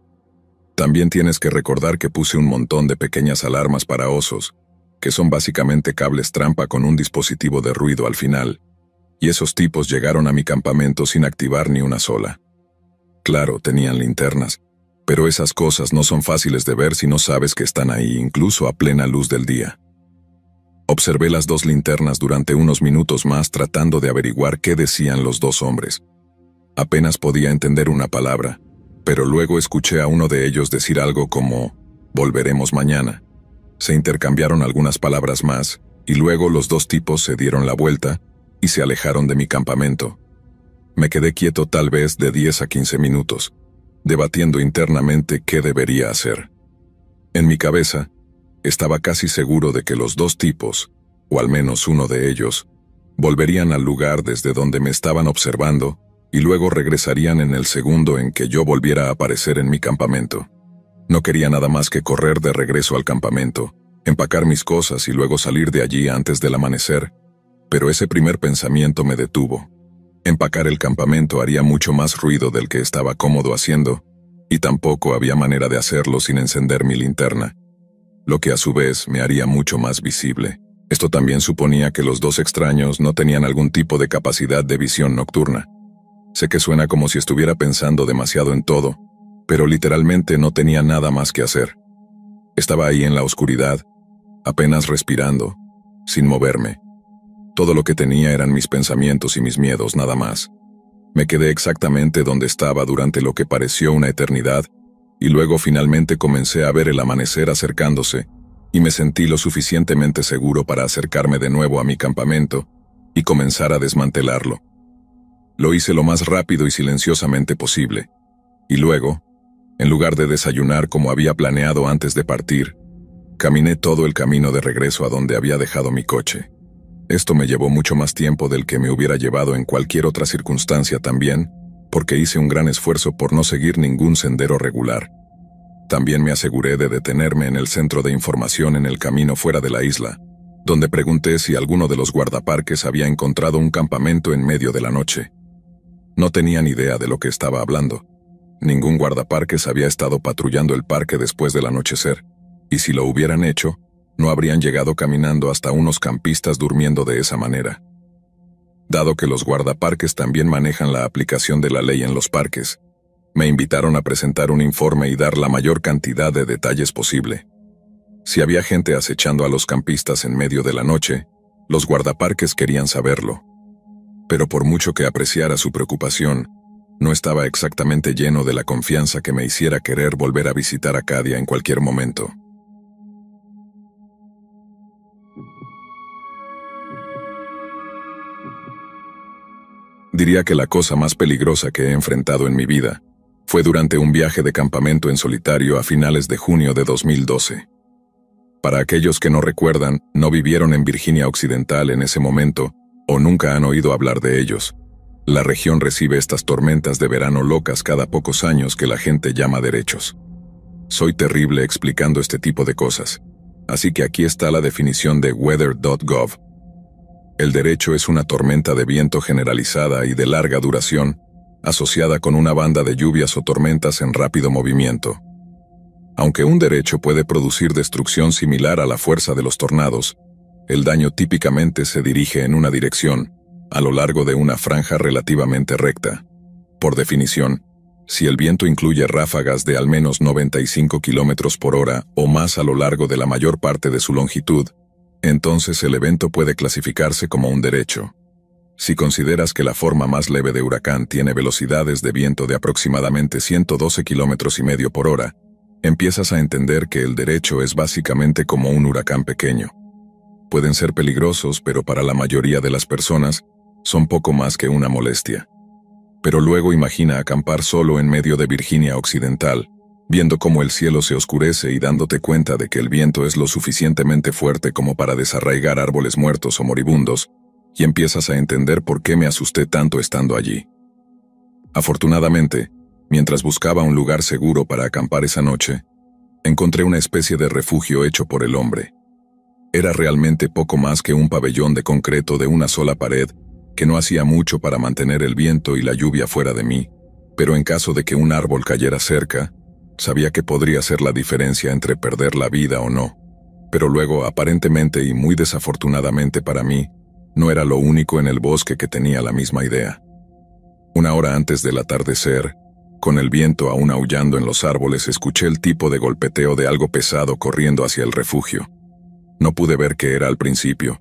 También tienes que recordar que puse un montón de pequeñas alarmas para osos, que son básicamente cables trampa con un dispositivo de ruido al final, y esos tipos llegaron a mi campamento sin activar ni una sola. Claro, tenían linternas, pero esas cosas no son fáciles de ver si no sabes que están ahí, incluso a plena luz del día. Observé las 2 linternas durante unos minutos más tratando de averiguar qué decían los 2 hombres. Apenas podía entender una palabra, pero luego escuché a uno de ellos decir algo como, «Volveremos mañana». Se intercambiaron algunas palabras más, y luego los dos tipos se dieron la vuelta y se alejaron de mi campamento. Me quedé quieto tal vez de 10 a 15 minutos, debatiendo internamente qué debería hacer. En mi cabeza, estaba casi seguro de que los dos tipos, o al menos uno de ellos, volverían al lugar desde donde me estaban observando y luego regresarían en el segundo en que yo volviera a aparecer en mi campamento. No quería nada más que correr de regreso al campamento, empacar mis cosas y luego salir de allí antes del amanecer, pero ese primer pensamiento me detuvo. Empacar el campamento haría mucho más ruido del que estaba cómodo haciendo, y tampoco había manera de hacerlo sin encender mi linterna, lo que a su vez me haría mucho más visible. Esto también suponía que los dos extraños no tenían algún tipo de capacidad de visión nocturna. Sé que suena como si estuviera pensando demasiado en todo, pero literalmente no tenía nada más que hacer. Estaba ahí en la oscuridad, apenas respirando, sin moverme. Todo lo que tenía eran mis pensamientos y mis miedos, nada más. Me quedé exactamente donde estaba durante lo que pareció una eternidad, y luego finalmente comencé a ver el amanecer acercándose, y me sentí lo suficientemente seguro para acercarme de nuevo a mi campamento y comenzar a desmantelarlo. Lo hice lo más rápido y silenciosamente posible, y luego, en lugar de desayunar como había planeado antes de partir, caminé todo el camino de regreso a donde había dejado mi coche. Esto me llevó mucho más tiempo del que me hubiera llevado en cualquier otra circunstancia también, porque hice un gran esfuerzo por no seguir ningún sendero regular. También me aseguré de detenerme en el centro de información en el camino fuera de la isla, donde pregunté si alguno de los guardaparques había encontrado un campamento en medio de la noche. No tenían idea de lo que estaba hablando. Ningún guardaparques había estado patrullando el parque después del anochecer, y si lo hubieran hecho, no habrían llegado caminando hasta unos campistas durmiendo de esa manera. Dado que los guardaparques también manejan la aplicación de la ley en los parques, me invitaron a presentar un informe y dar la mayor cantidad de detalles posible. Si había gente acechando a los campistas en medio de la noche, los guardaparques querían saberlo. Pero por mucho que apreciara su preocupación, no estaba exactamente lleno de la confianza que me hiciera querer volver a visitar Acadia en cualquier momento. Diría que la cosa más peligrosa que he enfrentado en mi vida fue durante un viaje de campamento en solitario a finales de junio de 2012. Para aquellos que no recuerdan, no vivieron en Virginia Occidental en ese momento, o nunca han oído hablar de ellos. La región recibe estas tormentas de verano locas cada pocos años que la gente llama derechos. Soy terrible explicando este tipo de cosas, así que aquí está la definición de weather.gov. El derecho es una tormenta de viento generalizada y de larga duración, asociada con una banda de lluvias o tormentas en rápido movimiento. Aunque un derecho puede producir destrucción similar a la fuerza de los tornados, el daño típicamente se dirige en una dirección, a lo largo de una franja relativamente recta. Por definición, si el viento incluye ráfagas de al menos 95 km por hora o más a lo largo de la mayor parte de su longitud, entonces el evento puede clasificarse como un derecho. Si consideras que la forma más leve de huracán tiene velocidades de viento de aproximadamente 112 km/h por hora, empiezas a entender que el derecho es básicamente como un huracán pequeño. Pueden ser peligrosos, pero para la mayoría de las personas son poco más que una molestia. Pero luego imagina acampar solo en medio de Virginia Occidental, viendo cómo el cielo se oscurece y dándote cuenta de que el viento es lo suficientemente fuerte como para desarraigar árboles muertos o moribundos, y empiezas a entender por qué me asusté tanto estando allí. Afortunadamente, mientras buscaba un lugar seguro para acampar esa noche, encontré una especie de refugio hecho por el hombre. Era realmente poco más que un pabellón de concreto de una sola pared que no hacía mucho para mantener el viento y la lluvia fuera de mí, pero en caso de que un árbol cayera cerca, sabía que podría ser la diferencia entre perder la vida o no. Pero luego, aparentemente y muy desafortunadamente para mí, no era lo único en el bosque que tenía la misma idea. Una hora antes del atardecer, con el viento aún aullando en los árboles, escuché el tipo de golpeteo de algo pesado corriendo hacia el refugio. No pude ver qué era al principio,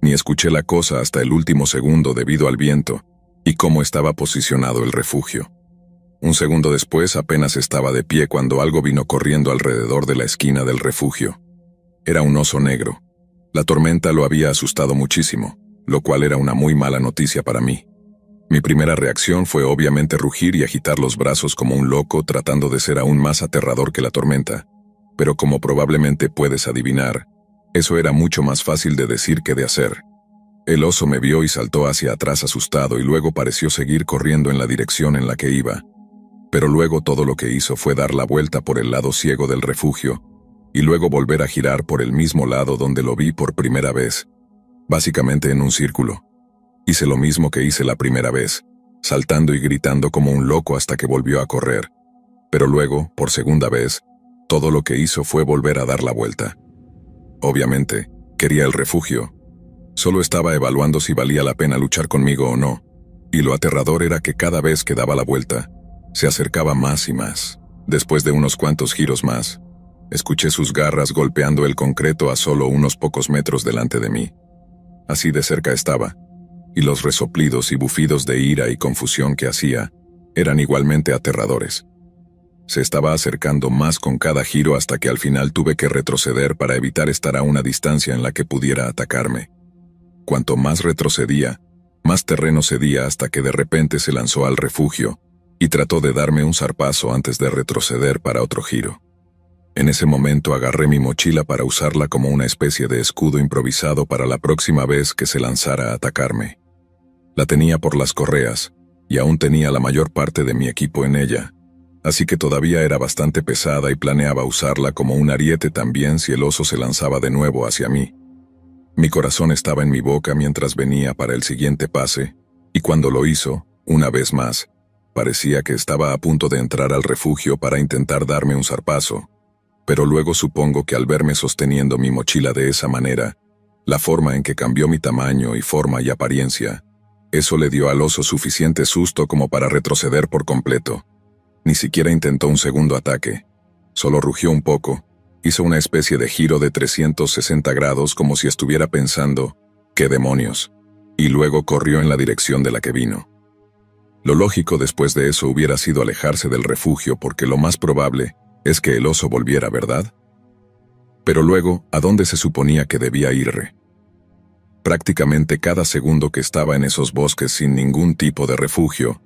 ni escuché la cosa hasta el último segundo debido al viento y cómo estaba posicionado el refugio. Un segundo después apenas estaba de pie cuando algo vino corriendo alrededor de la esquina del refugio. Era un oso negro. La tormenta lo había asustado muchísimo, lo cual era una muy mala noticia para mí. Mi primera reacción fue obviamente rugir y agitar los brazos como un loco tratando de ser aún más aterrador que la tormenta, pero como probablemente puedes adivinar, eso era mucho más fácil de decir que de hacer. El oso me vio y saltó hacia atrás asustado y luego pareció seguir corriendo en la dirección en la que iba. Pero luego todo lo que hizo fue dar la vuelta por el lado ciego del refugio y luego volver a girar por el mismo lado donde lo vi por primera vez, básicamente en un círculo. Hice lo mismo que hice la primera vez, saltando y gritando como un loco hasta que volvió a correr. Pero luego, por segunda vez, todo lo que hizo fue volver a dar la vuelta. Obviamente, quería el refugio. Solo estaba evaluando si valía la pena luchar conmigo o no, y lo aterrador era que cada vez que daba la vuelta, se acercaba más y más. Después de unos cuantos giros más, escuché sus garras golpeando el concreto a solo unos pocos metros delante de mí. Así de cerca estaba, y los resoplidos y bufidos de ira y confusión que hacía eran igualmente aterradores. Se estaba acercando más con cada giro hasta que al final tuve que retroceder para evitar estar a una distancia en la que pudiera atacarme. Cuanto más retrocedía, más terreno cedía hasta que de repente se lanzó al refugio y trató de darme un zarpazo antes de retroceder para otro giro. En ese momento agarré mi mochila para usarla como una especie de escudo improvisado para la próxima vez que se lanzara a atacarme. La tenía por las correas, y aún tenía la mayor parte de mi equipo en ella, así que todavía era bastante pesada y planeaba usarla como un ariete también si el oso se lanzaba de nuevo hacia mí. Mi corazón estaba en mi boca mientras venía para el siguiente pase, y cuando lo hizo, una vez más, parecía que estaba a punto de entrar al refugio para intentar darme un zarpazo, pero luego supongo que al verme sosteniendo mi mochila de esa manera, la forma en que cambió mi tamaño y forma y apariencia, eso le dio al oso suficiente susto como para retroceder por completo. Ni siquiera intentó un segundo ataque. Solo rugió un poco, hizo una especie de giro de 360 grados como si estuviera pensando, ¿qué demonios? Y luego corrió en la dirección de la que vino. Lo lógico después de eso hubiera sido alejarse del refugio porque lo más probable es que el oso volviera, ¿verdad? Pero luego, ¿a dónde se suponía que debía ir? Prácticamente cada segundo que estaba en esos bosques sin ningún tipo de refugio,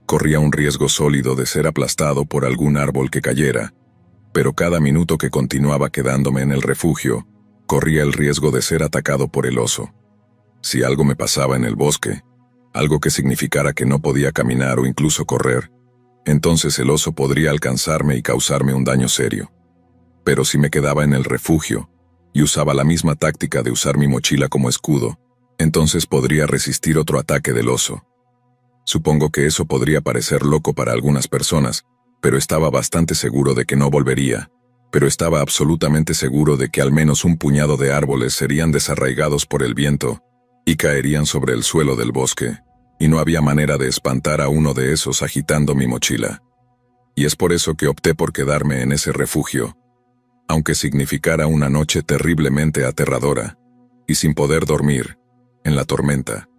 corría un riesgo sólido de ser aplastado por algún árbol que cayera, pero cada minuto que continuaba quedándome en el refugio, corría el riesgo de ser atacado por el oso. Si algo me pasaba en el bosque, algo que significara que no podía caminar o incluso correr, entonces el oso podría alcanzarme y causarme un daño serio. Pero si me quedaba en el refugio, y usaba la misma táctica de usar mi mochila como escudo, entonces podría resistir otro ataque del oso. Supongo que eso podría parecer loco para algunas personas, pero estaba bastante seguro de que no volvería, pero estaba absolutamente seguro de que al menos un puñado de árboles serían desarraigados por el viento y caerían sobre el suelo del bosque, y no había manera de espantar a uno de esos agitando mi mochila. Y es por eso que opté por quedarme en ese refugio, aunque significara una noche terriblemente aterradora, y sin poder dormir, en la tormenta.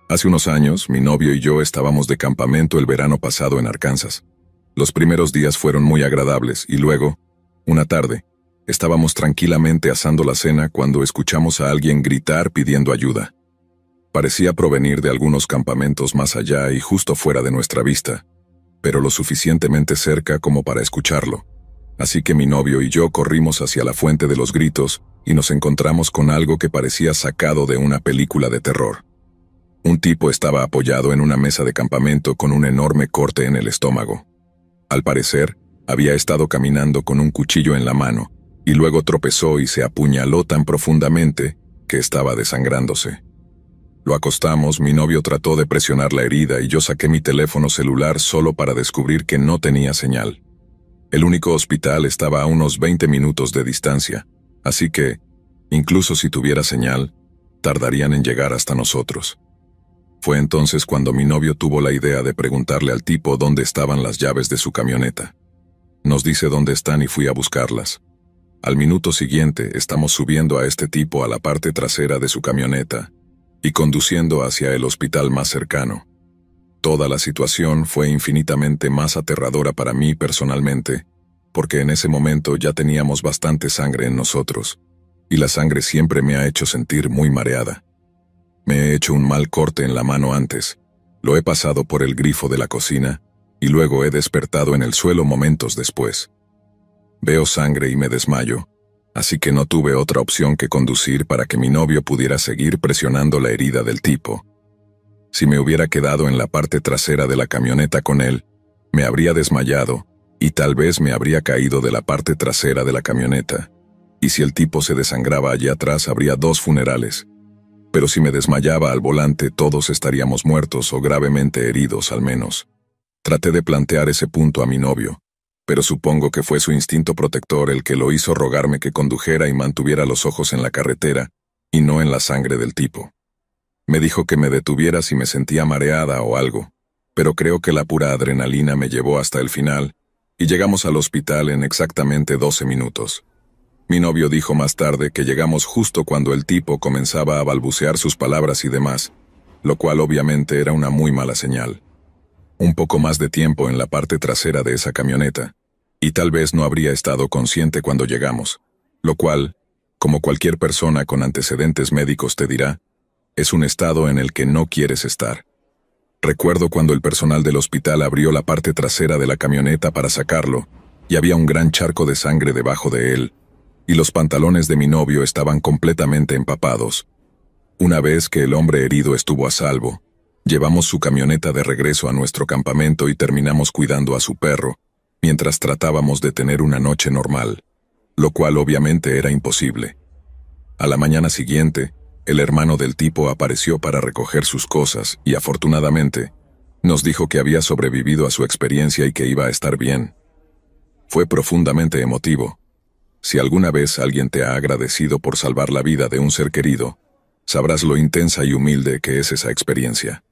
Hace unos años, mi novio y yo estábamos de campamento el verano pasado en Arkansas. Los primeros días fueron muy agradables y luego, una tarde, estábamos tranquilamente asando la cena cuando escuchamos a alguien gritar pidiendo ayuda. Parecía provenir de algunos campamentos más allá y justo fuera de nuestra vista, pero lo suficientemente cerca como para escucharlo. Así que mi novio y yo corrimos hacia la fuente de los gritos y nos encontramos con algo que parecía sacado de una película de terror. Un tipo estaba apoyado en una mesa de campamento con un enorme corte en el estómago. Al parecer, había estado caminando con un cuchillo en la mano, y luego tropezó y se apuñaló tan profundamente que estaba desangrándose. Lo acostamos, mi novio trató de presionar la herida y yo saqué mi teléfono celular solo para descubrir que no tenía señal. El único hospital estaba a unos 20 minutos de distancia, así que, incluso si tuviera señal, tardarían en llegar hasta nosotros. Fue entonces cuando mi novio tuvo la idea de preguntarle al tipo dónde estaban las llaves de su camioneta. Nos dice dónde están y fui a buscarlas. Al minuto siguiente estamos subiendo a este tipo a la parte trasera de su camioneta y conduciendo hacia el hospital más cercano. Toda la situación fue infinitamente más aterradora para mí personalmente, porque en ese momento ya teníamos bastante sangre en nosotros, y la sangre siempre me ha hecho sentir muy mareada. Me he hecho un mal corte en la mano antes, lo he pasado por el grifo de la cocina, y luego he despertado en el suelo momentos después. Veo sangre y me desmayo, así que no tuve otra opción que conducir para que mi novio pudiera seguir presionando la herida del tipo. Si me hubiera quedado en la parte trasera de la camioneta con él, me habría desmayado, y tal vez me habría caído de la parte trasera de la camioneta. Y si el tipo se desangraba allí atrás, habría 2 funerales. Pero si me desmayaba al volante, todos estaríamos muertos o gravemente heridos al menos. Traté de plantear ese punto a mi novio, pero supongo que fue su instinto protector el que lo hizo rogarme que condujera y mantuviera los ojos en la carretera, y no en la sangre del tipo. Me dijo que me detuviera si me sentía mareada o algo, pero creo que la pura adrenalina me llevó hasta el final, y llegamos al hospital en exactamente 12 minutos. Mi novio dijo más tarde que llegamos justo cuando el tipo comenzaba a balbucear sus palabras y demás, lo cual obviamente era una muy mala señal. Un poco más de tiempo en la parte trasera de esa camioneta, y tal vez no habría estado consciente cuando llegamos, lo cual, como cualquier persona con antecedentes médicos te dirá, es un estado en el que no quieres estar. Recuerdo cuando el personal del hospital abrió la parte trasera de la camioneta para sacarlo, y había un gran charco de sangre debajo de él, y los pantalones de mi novio estaban completamente empapados. Una vez que el hombre herido estuvo a salvo, llevamos su camioneta de regreso a nuestro campamento y terminamos cuidando a su perro, mientras tratábamos de tener una noche normal, lo cual obviamente era imposible. A la mañana siguiente, el hermano del tipo apareció para recoger sus cosas y, afortunadamente, nos dijo que había sobrevivido a su experiencia y que iba a estar bien. Fue profundamente emotivo. Si alguna vez alguien te ha agradecido por salvar la vida de un ser querido, sabrás lo intensa y humilde que es esa experiencia.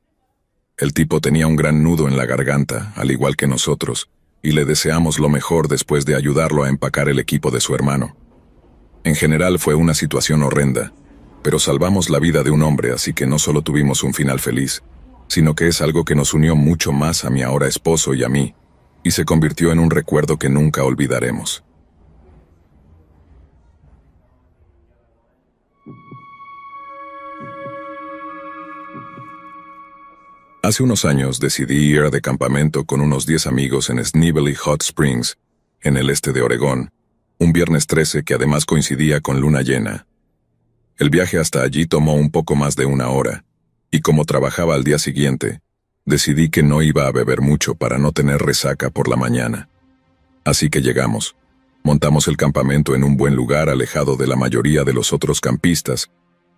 El tipo tenía un gran nudo en la garganta, al igual que nosotros, y le deseamos lo mejor después de ayudarlo a empacar el equipo de su hermano. En general fue una situación horrenda, pero salvamos la vida de un hombre, así que no solo tuvimos un final feliz, sino que es algo que nos unió mucho más a mi ahora esposo y a mí, y se convirtió en un recuerdo que nunca olvidaremos. Hace unos años decidí ir de campamento con unos 10 amigos en Snively Hot Springs, en el este de Oregón, un viernes 13 que además coincidía con luna llena. El viaje hasta allí tomó un poco más de 1 hora, y como trabajaba al día siguiente, decidí que no iba a beber mucho para no tener resaca por la mañana. Así que llegamos, montamos el campamento en un buen lugar alejado de la mayoría de los otros campistas,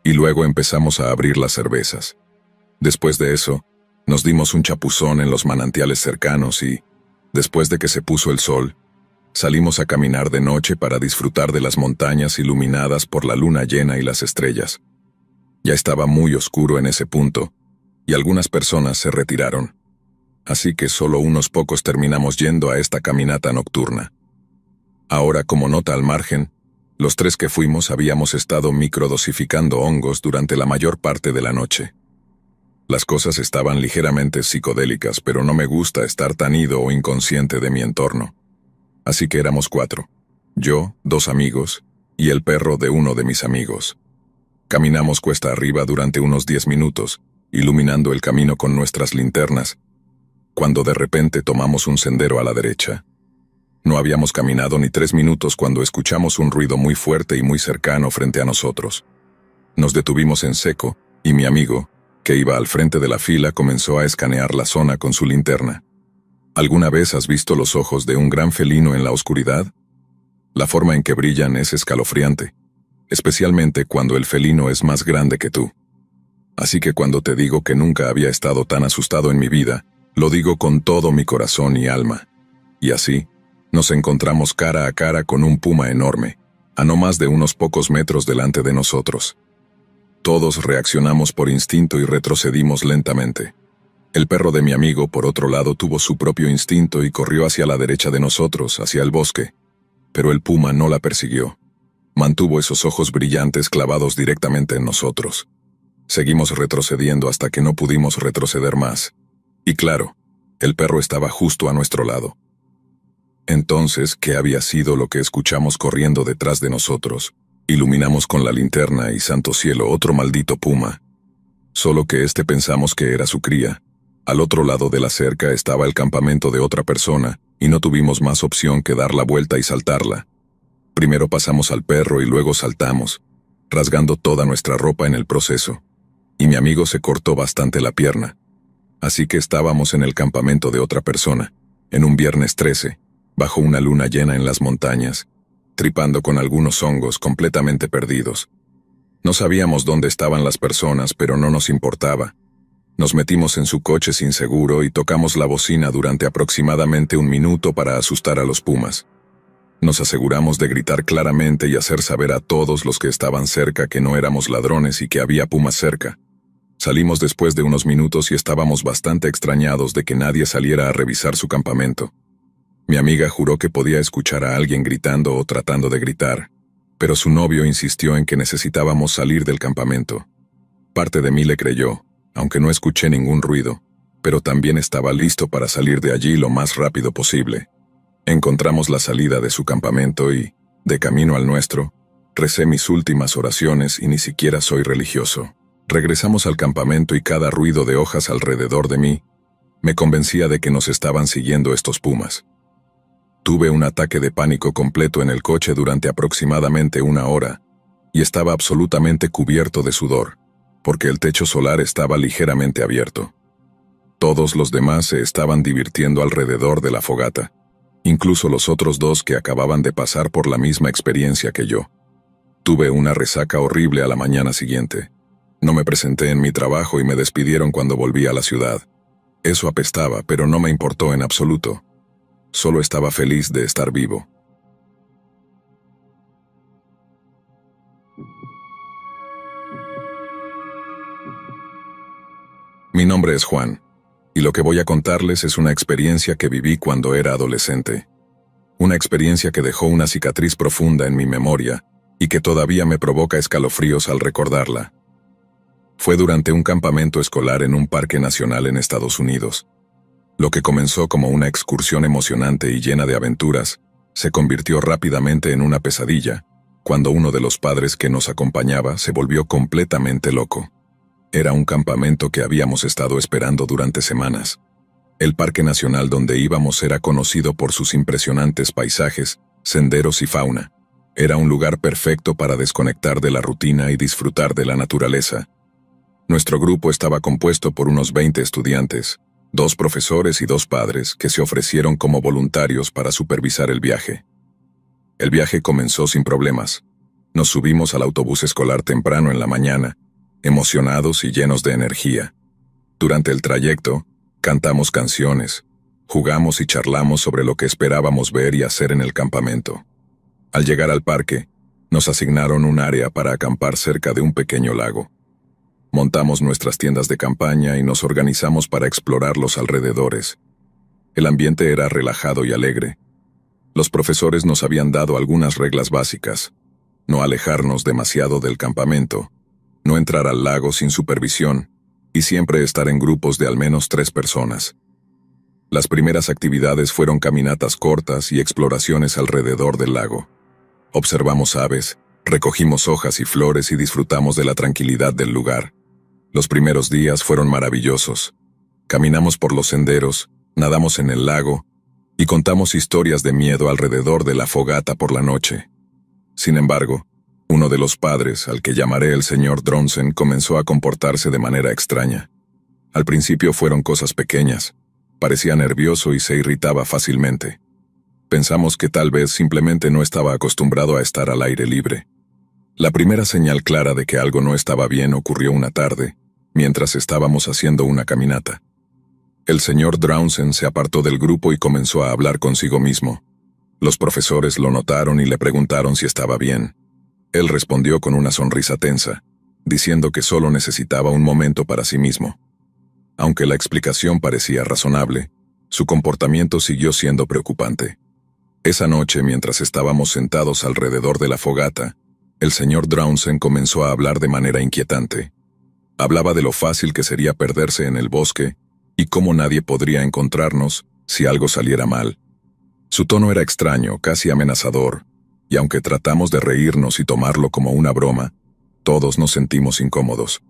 y luego empezamos a abrir las cervezas. Después de eso, nos dimos un chapuzón en los manantiales cercanos y, después de que se puso el sol, salimos a caminar de noche para disfrutar de las montañas iluminadas por la luna llena y las estrellas. Ya estaba muy oscuro en ese punto, y algunas personas se retiraron. Así que solo unos pocos terminamos yendo a esta caminata nocturna. Ahora, como nota al margen, los 3 que fuimos habíamos estado microdosificando hongos durante la mayor parte de la noche. Las cosas estaban ligeramente psicodélicas, pero no me gusta estar tan ido o inconsciente de mi entorno. Así que éramos 4. Yo, 2 amigos, y el perro de uno de mis amigos. Caminamos cuesta arriba durante unos 10 minutos, iluminando el camino con nuestras linternas, cuando de repente tomamos un sendero a la derecha. No habíamos caminado ni 3 minutos cuando escuchamos un ruido muy fuerte y muy cercano frente a nosotros. Nos detuvimos en seco, y mi amigo, que iba al frente de la fila, comenzó a escanear la zona con su linterna. ¿Alguna vez has visto los ojos de un gran felino en la oscuridad? La forma en que brillan es escalofriante, especialmente cuando el felino es más grande que tú. Así que cuando te digo que nunca había estado tan asustado en mi vida, lo digo con todo mi corazón y alma. Y así, nos encontramos cara a cara con un puma enorme, a no más de unos pocos metros delante de nosotros. Todos reaccionamos por instinto y retrocedimos lentamente. El perro de mi amigo, por otro lado, tuvo su propio instinto y corrió hacia la derecha de nosotros, hacia el bosque. Pero el puma no la persiguió. Mantuvo esos ojos brillantes clavados directamente en nosotros. Seguimos retrocediendo hasta que no pudimos retroceder más. Y claro, el perro estaba justo a nuestro lado. Entonces, ¿qué había sido lo que escuchamos corriendo detrás de nosotros? Iluminamos con la linterna y santo cielo otro maldito puma. Solo que pensamos que era su cría. Al otro lado de la cerca estaba el campamento de otra persona, y no tuvimos más opción que dar la vuelta y saltarla. Primero pasamos al perro y luego saltamos, rasgando toda nuestra ropa en el proceso. Y mi amigo se cortó bastante la pierna. Así que estábamos en el campamento de otra persona, en un viernes 13, bajo una luna llena en las montañas, tripando con algunos hongos completamente perdidos. No sabíamos dónde estaban las personas, pero no nos importaba. Nos metimos en su coche sin seguro y tocamos la bocina durante aproximadamente 1 minuto para asustar a los pumas. Nos aseguramos de gritar claramente y hacer saber a todos los que estaban cerca que no éramos ladrones y que había pumas cerca. Salimos después de unos minutos y estábamos bastante extrañados de que nadie saliera a revisar su campamento. Mi amiga juró que podía escuchar a alguien gritando o tratando de gritar, pero su novio insistió en que necesitábamos salir del campamento. Parte de mí le creyó, aunque no escuché ningún ruido, pero también estaba listo para salir de allí lo más rápido posible. Encontramos la salida de su campamento y, de camino al nuestro, recé mis últimas oraciones y ni siquiera soy religioso. Regresamos al campamento y cada ruido de hojas alrededor de mí me convencía de que nos estaban siguiendo estos pumas. Tuve un ataque de pánico completo en el coche durante aproximadamente 1 hora y estaba absolutamente cubierto de sudor, porque el techo solar estaba ligeramente abierto. Todos los demás se estaban divirtiendo alrededor de la fogata, incluso los otros 2 que acababan de pasar por la misma experiencia que yo. Tuve una resaca horrible a la mañana siguiente. No me presenté en mi trabajo y me despidieron cuando volví a la ciudad. Eso apestaba, pero no me importó en absoluto. Solo estaba feliz de estar vivo. Mi nombre es Juan, y lo que voy a contarles es una experiencia que viví cuando era adolescente. Una experiencia que dejó una cicatriz profunda en mi memoria y que todavía me provoca escalofríos al recordarla. Fue durante un campamento escolar en un parque nacional en Estados Unidos. Lo que comenzó como una excursión emocionante y llena de aventuras, se convirtió rápidamente en una pesadilla, cuando uno de los padres que nos acompañaba se volvió completamente loco. Era un campamento que habíamos estado esperando durante semanas. El parque nacional donde íbamos era conocido por sus impresionantes paisajes, senderos y fauna. Era un lugar perfecto para desconectar de la rutina y disfrutar de la naturaleza. Nuestro grupo estaba compuesto por unos 20 estudiantes, 2 profesores y 2 padres que se ofrecieron como voluntarios para supervisar el viaje. El viaje comenzó sin problemas. Nos subimos al autobús escolar temprano en la mañana, emocionados y llenos de energía. Durante el trayecto, cantamos canciones, jugamos y charlamos sobre lo que esperábamos ver y hacer en el campamento. Al llegar al parque, nos asignaron un área para acampar cerca de un pequeño lago. Montamos nuestras tiendas de campaña y nos organizamos para explorar los alrededores. El ambiente era relajado y alegre. Los profesores nos habían dado algunas reglas básicas: no alejarnos demasiado del campamento, no entrar al lago sin supervisión y siempre estar en grupos de al menos 3 personas. Las primeras actividades fueron caminatas cortas y exploraciones alrededor del lago. Observamos aves, recogimos hojas y flores y disfrutamos de la tranquilidad del lugar. Los primeros días fueron maravillosos. Caminamos por los senderos, nadamos en el lago y contamos historias de miedo alrededor de la fogata por la noche. Sin embargo, uno de los padres, al que llamaré el señor Dronsen, comenzó a comportarse de manera extraña. Al principio fueron cosas pequeñas. Parecía nervioso y se irritaba fácilmente. Pensamos que tal vez simplemente no estaba acostumbrado a estar al aire libre. La primera señal clara de que algo no estaba bien ocurrió una tarde, mientras estábamos haciendo una caminata. El señor Dronsen se apartó del grupo y comenzó a hablar consigo mismo. Los profesores lo notaron y le preguntaron si estaba bien. Él respondió con una sonrisa tensa, diciendo que solo necesitaba un momento para sí mismo. Aunque la explicación parecía razonable, su comportamiento siguió siendo preocupante. Esa noche, mientras estábamos sentados alrededor de la fogata, el señor Dronsen comenzó a hablar de manera inquietante. Hablaba de lo fácil que sería perderse en el bosque y cómo nadie podría encontrarnos si algo saliera mal. Su tono era extraño, casi amenazador, y aunque tratamos de reírnos y tomarlo como una broma, todos nos sentimos incómodos.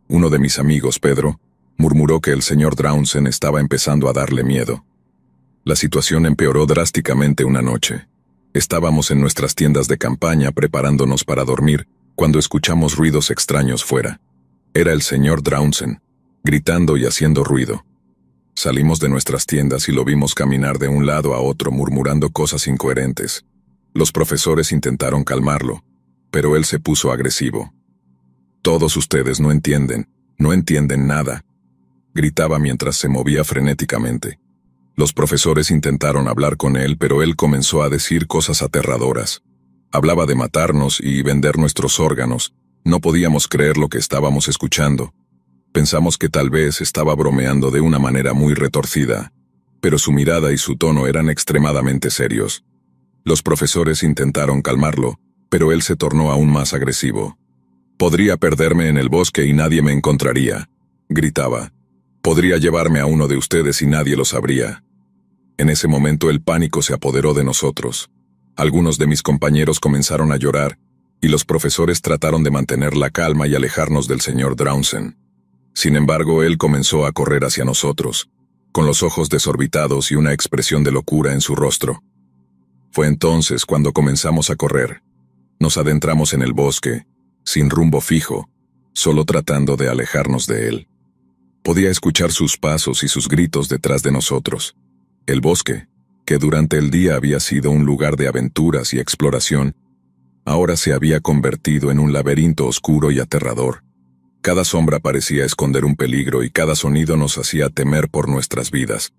Uno de mis amigos, Pedro, murmuró que el señor Draunsen estaba empezando a darle miedo. La situación empeoró drásticamente una noche. Estábamos en nuestras tiendas de campaña preparándonos para dormir, cuando escuchamos ruidos extraños fuera. Era el señor Draunsen, gritando y haciendo ruido. Salimos de nuestras tiendas y lo vimos caminar de un lado a otro murmurando cosas incoherentes. Los profesores intentaron calmarlo, pero él se puso agresivo. «Todos ustedes no entienden nada», gritaba mientras se movía frenéticamente. Los profesores intentaron hablar con él, pero él comenzó a decir cosas aterradoras. Hablaba de matarnos y vender nuestros órganos. No podíamos creer lo que estábamos escuchando. Pensamos que tal vez estaba bromeando de una manera muy retorcida, pero su mirada y su tono eran extremadamente serios. Los profesores intentaron calmarlo, pero él se tornó aún más agresivo. «Podría perderme en el bosque y nadie me encontraría», gritaba. «Podría llevarme a uno de ustedes y nadie lo sabría». En ese momento el pánico se apoderó de nosotros. Algunos de mis compañeros comenzaron a llorar, y los profesores trataron de mantener la calma y alejarnos del señor Draunsen. Sin embargo, él comenzó a correr hacia nosotros, con los ojos desorbitados y una expresión de locura en su rostro. Fue entonces cuando comenzamos a correr. Nos adentramos en el bosque, sin rumbo fijo, solo tratando de alejarnos de él. Podía escuchar sus pasos y sus gritos detrás de nosotros. El bosque, que durante el día había sido un lugar de aventuras y exploración, ahora se había convertido en un laberinto oscuro y aterrador. Cada sombra parecía esconder un peligro y cada sonido nos hacía temer por nuestras vidas.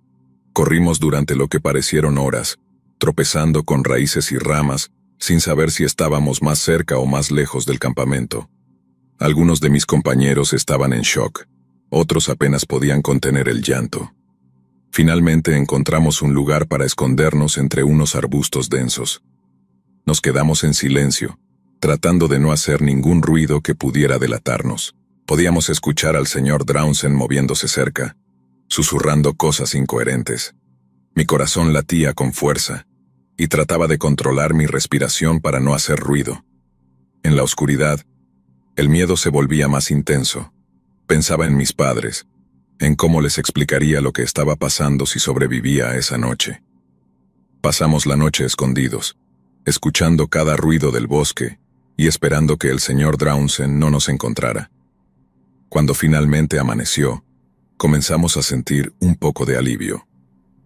Corrimos durante lo que parecieron horas, tropezando con raíces y ramas, sin saber si estábamos más cerca o más lejos del campamento. Algunos de mis compañeros estaban en shock, otros apenas podían contener el llanto. Finalmente encontramos un lugar para escondernos entre unos arbustos densos. Nos quedamos en silencio, tratando de no hacer ningún ruido que pudiera delatarnos. Podíamos escuchar al señor Draunsen moviéndose cerca, susurrando cosas incoherentes. Mi corazón latía con fuerza, y trataba de controlar mi respiración para no hacer ruido. En la oscuridad, el miedo se volvía más intenso. Pensaba en mis padres, en cómo les explicaría lo que estaba pasando si sobrevivía a esa noche. Pasamos la noche escondidos, escuchando cada ruido del bosque y esperando que el señor Draunsen no nos encontrara. Cuando finalmente amaneció, comenzamos a sentir un poco de alivio.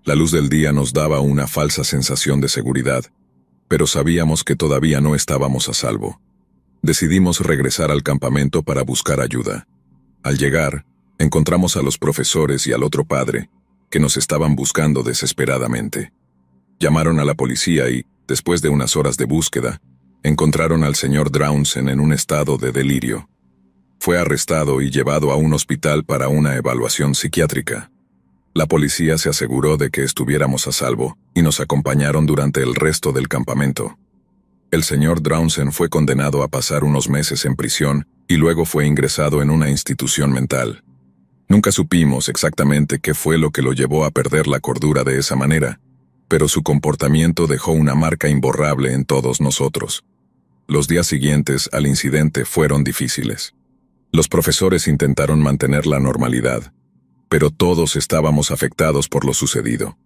La luz del día nos daba una falsa sensación de seguridad, pero sabíamos que todavía no estábamos a salvo. Decidimos regresar al campamento para buscar ayuda. Al llegar, encontramos a los profesores y al otro padre, que nos estaban buscando desesperadamente. Llamaron a la policía y, después de unas horas de búsqueda, encontraron al señor Draunsen en un estado de delirio. Fue arrestado y llevado a un hospital para una evaluación psiquiátrica. La policía se aseguró de que estuviéramos a salvo y nos acompañaron durante el resto del campamento. El señor Draunsen fue condenado a pasar unos meses en prisión y luego fue ingresado en una institución mental. Nunca supimos exactamente qué fue lo que lo llevó a perder la cordura de esa manera, pero su comportamiento dejó una marca imborrable en todos nosotros. Los días siguientes al incidente fueron difíciles. Los profesores intentaron mantener la normalidad, pero todos estábamos afectados por lo sucedido.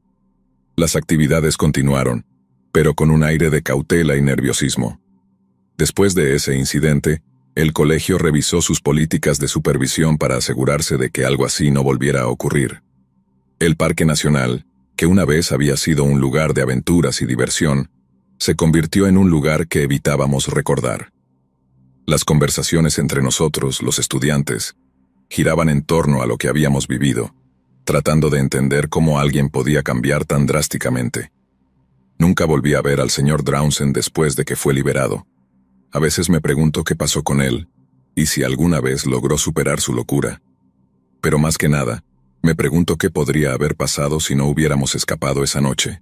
Las actividades continuaron, pero con un aire de cautela y nerviosismo. Después de ese incidente, el colegio revisó sus políticas de supervisión para asegurarse de que algo así no volviera a ocurrir. El Parque Nacional, que una vez había sido un lugar de aventuras y diversión, se convirtió en un lugar que evitábamos recordar. Las conversaciones entre nosotros, los estudiantes, giraban en torno a lo que habíamos vivido, tratando de entender cómo alguien podía cambiar tan drásticamente. Nunca volví a ver al señor Draunsen después de que fue liberado. A veces me pregunto qué pasó con él, y si alguna vez logró superar su locura. Pero más que nada, me pregunto qué podría haber pasado si no hubiéramos escapado esa noche.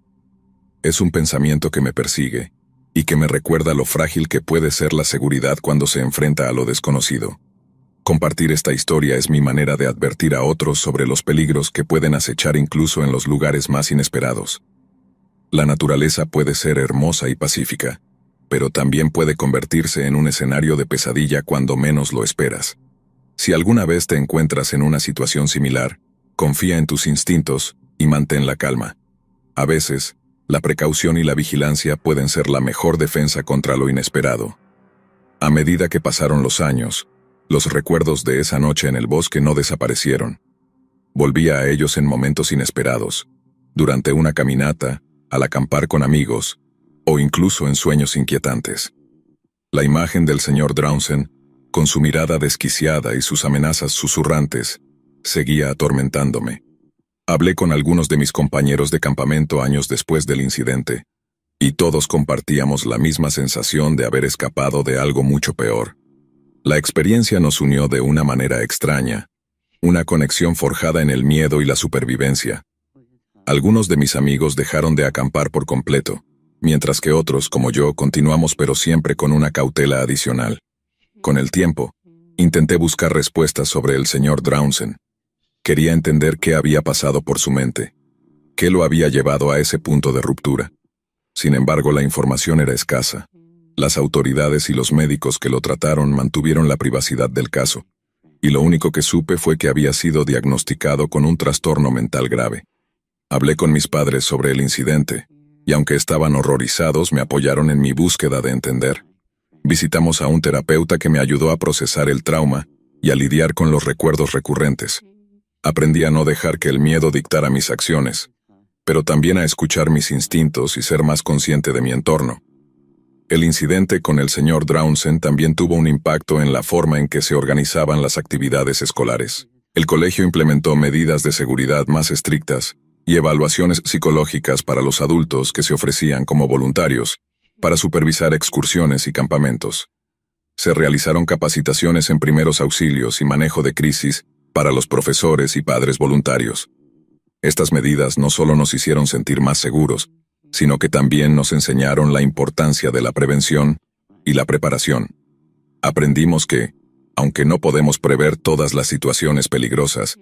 Es un pensamiento que me persigue, y que me recuerda lo frágil que puede ser la seguridad cuando se enfrenta a lo desconocido. Compartir esta historia es mi manera de advertir a otros sobre los peligros que pueden acechar incluso en los lugares más inesperados. La naturaleza puede ser hermosa y pacífica, pero también puede convertirse en un escenario de pesadilla cuando menos lo esperas. Si alguna vez te encuentras en una situación similar, confía en tus instintos y mantén la calma. A veces, la precaución y la vigilancia pueden ser la mejor defensa contra lo inesperado. A medida que pasaron los años, los recuerdos de esa noche en el bosque no desaparecieron. Volvía a ellos en momentos inesperados, durante una caminata, al acampar con amigos, o incluso en sueños inquietantes. La imagen del señor Drowsen, con su mirada desquiciada y sus amenazas susurrantes, seguía atormentándome. Hablé con algunos de mis compañeros de campamento años después del incidente, y todos compartíamos la misma sensación de haber escapado de algo mucho peor. La experiencia nos unió de una manera extraña, una conexión forjada en el miedo y la supervivencia. Algunos de mis amigos dejaron de acampar por completo, mientras que otros, como yo, continuamos pero siempre con una cautela adicional. Con el tiempo, intenté buscar respuestas sobre el señor Drowsen. Quería entender qué había pasado por su mente, qué lo había llevado a ese punto de ruptura. Sin embargo, la información era escasa. Las autoridades y los médicos que lo trataron mantuvieron la privacidad del caso, y lo único que supe fue que había sido diagnosticado con un trastorno mental grave. Hablé con mis padres sobre el incidente, y aunque estaban horrorizados, me apoyaron en mi búsqueda de entender. Visitamos a un terapeuta que me ayudó a procesar el trauma y a lidiar con los recuerdos recurrentes. Aprendí a no dejar que el miedo dictara mis acciones, pero también a escuchar mis instintos y ser más consciente de mi entorno. El incidente con el señor Drowsen también tuvo un impacto en la forma en que se organizaban las actividades escolares. El colegio implementó medidas de seguridad más estrictas y evaluaciones psicológicas para los adultos que se ofrecían como voluntarios para supervisar excursiones y campamentos. Se realizaron capacitaciones en primeros auxilios y manejo de crisis para los profesores y padres voluntarios. Estas medidas no solo nos hicieron sentir más seguros, sino que también nos enseñaron la importancia de la prevención y la preparación. Aprendimos que, aunque no podemos prever todas las situaciones peligrosas,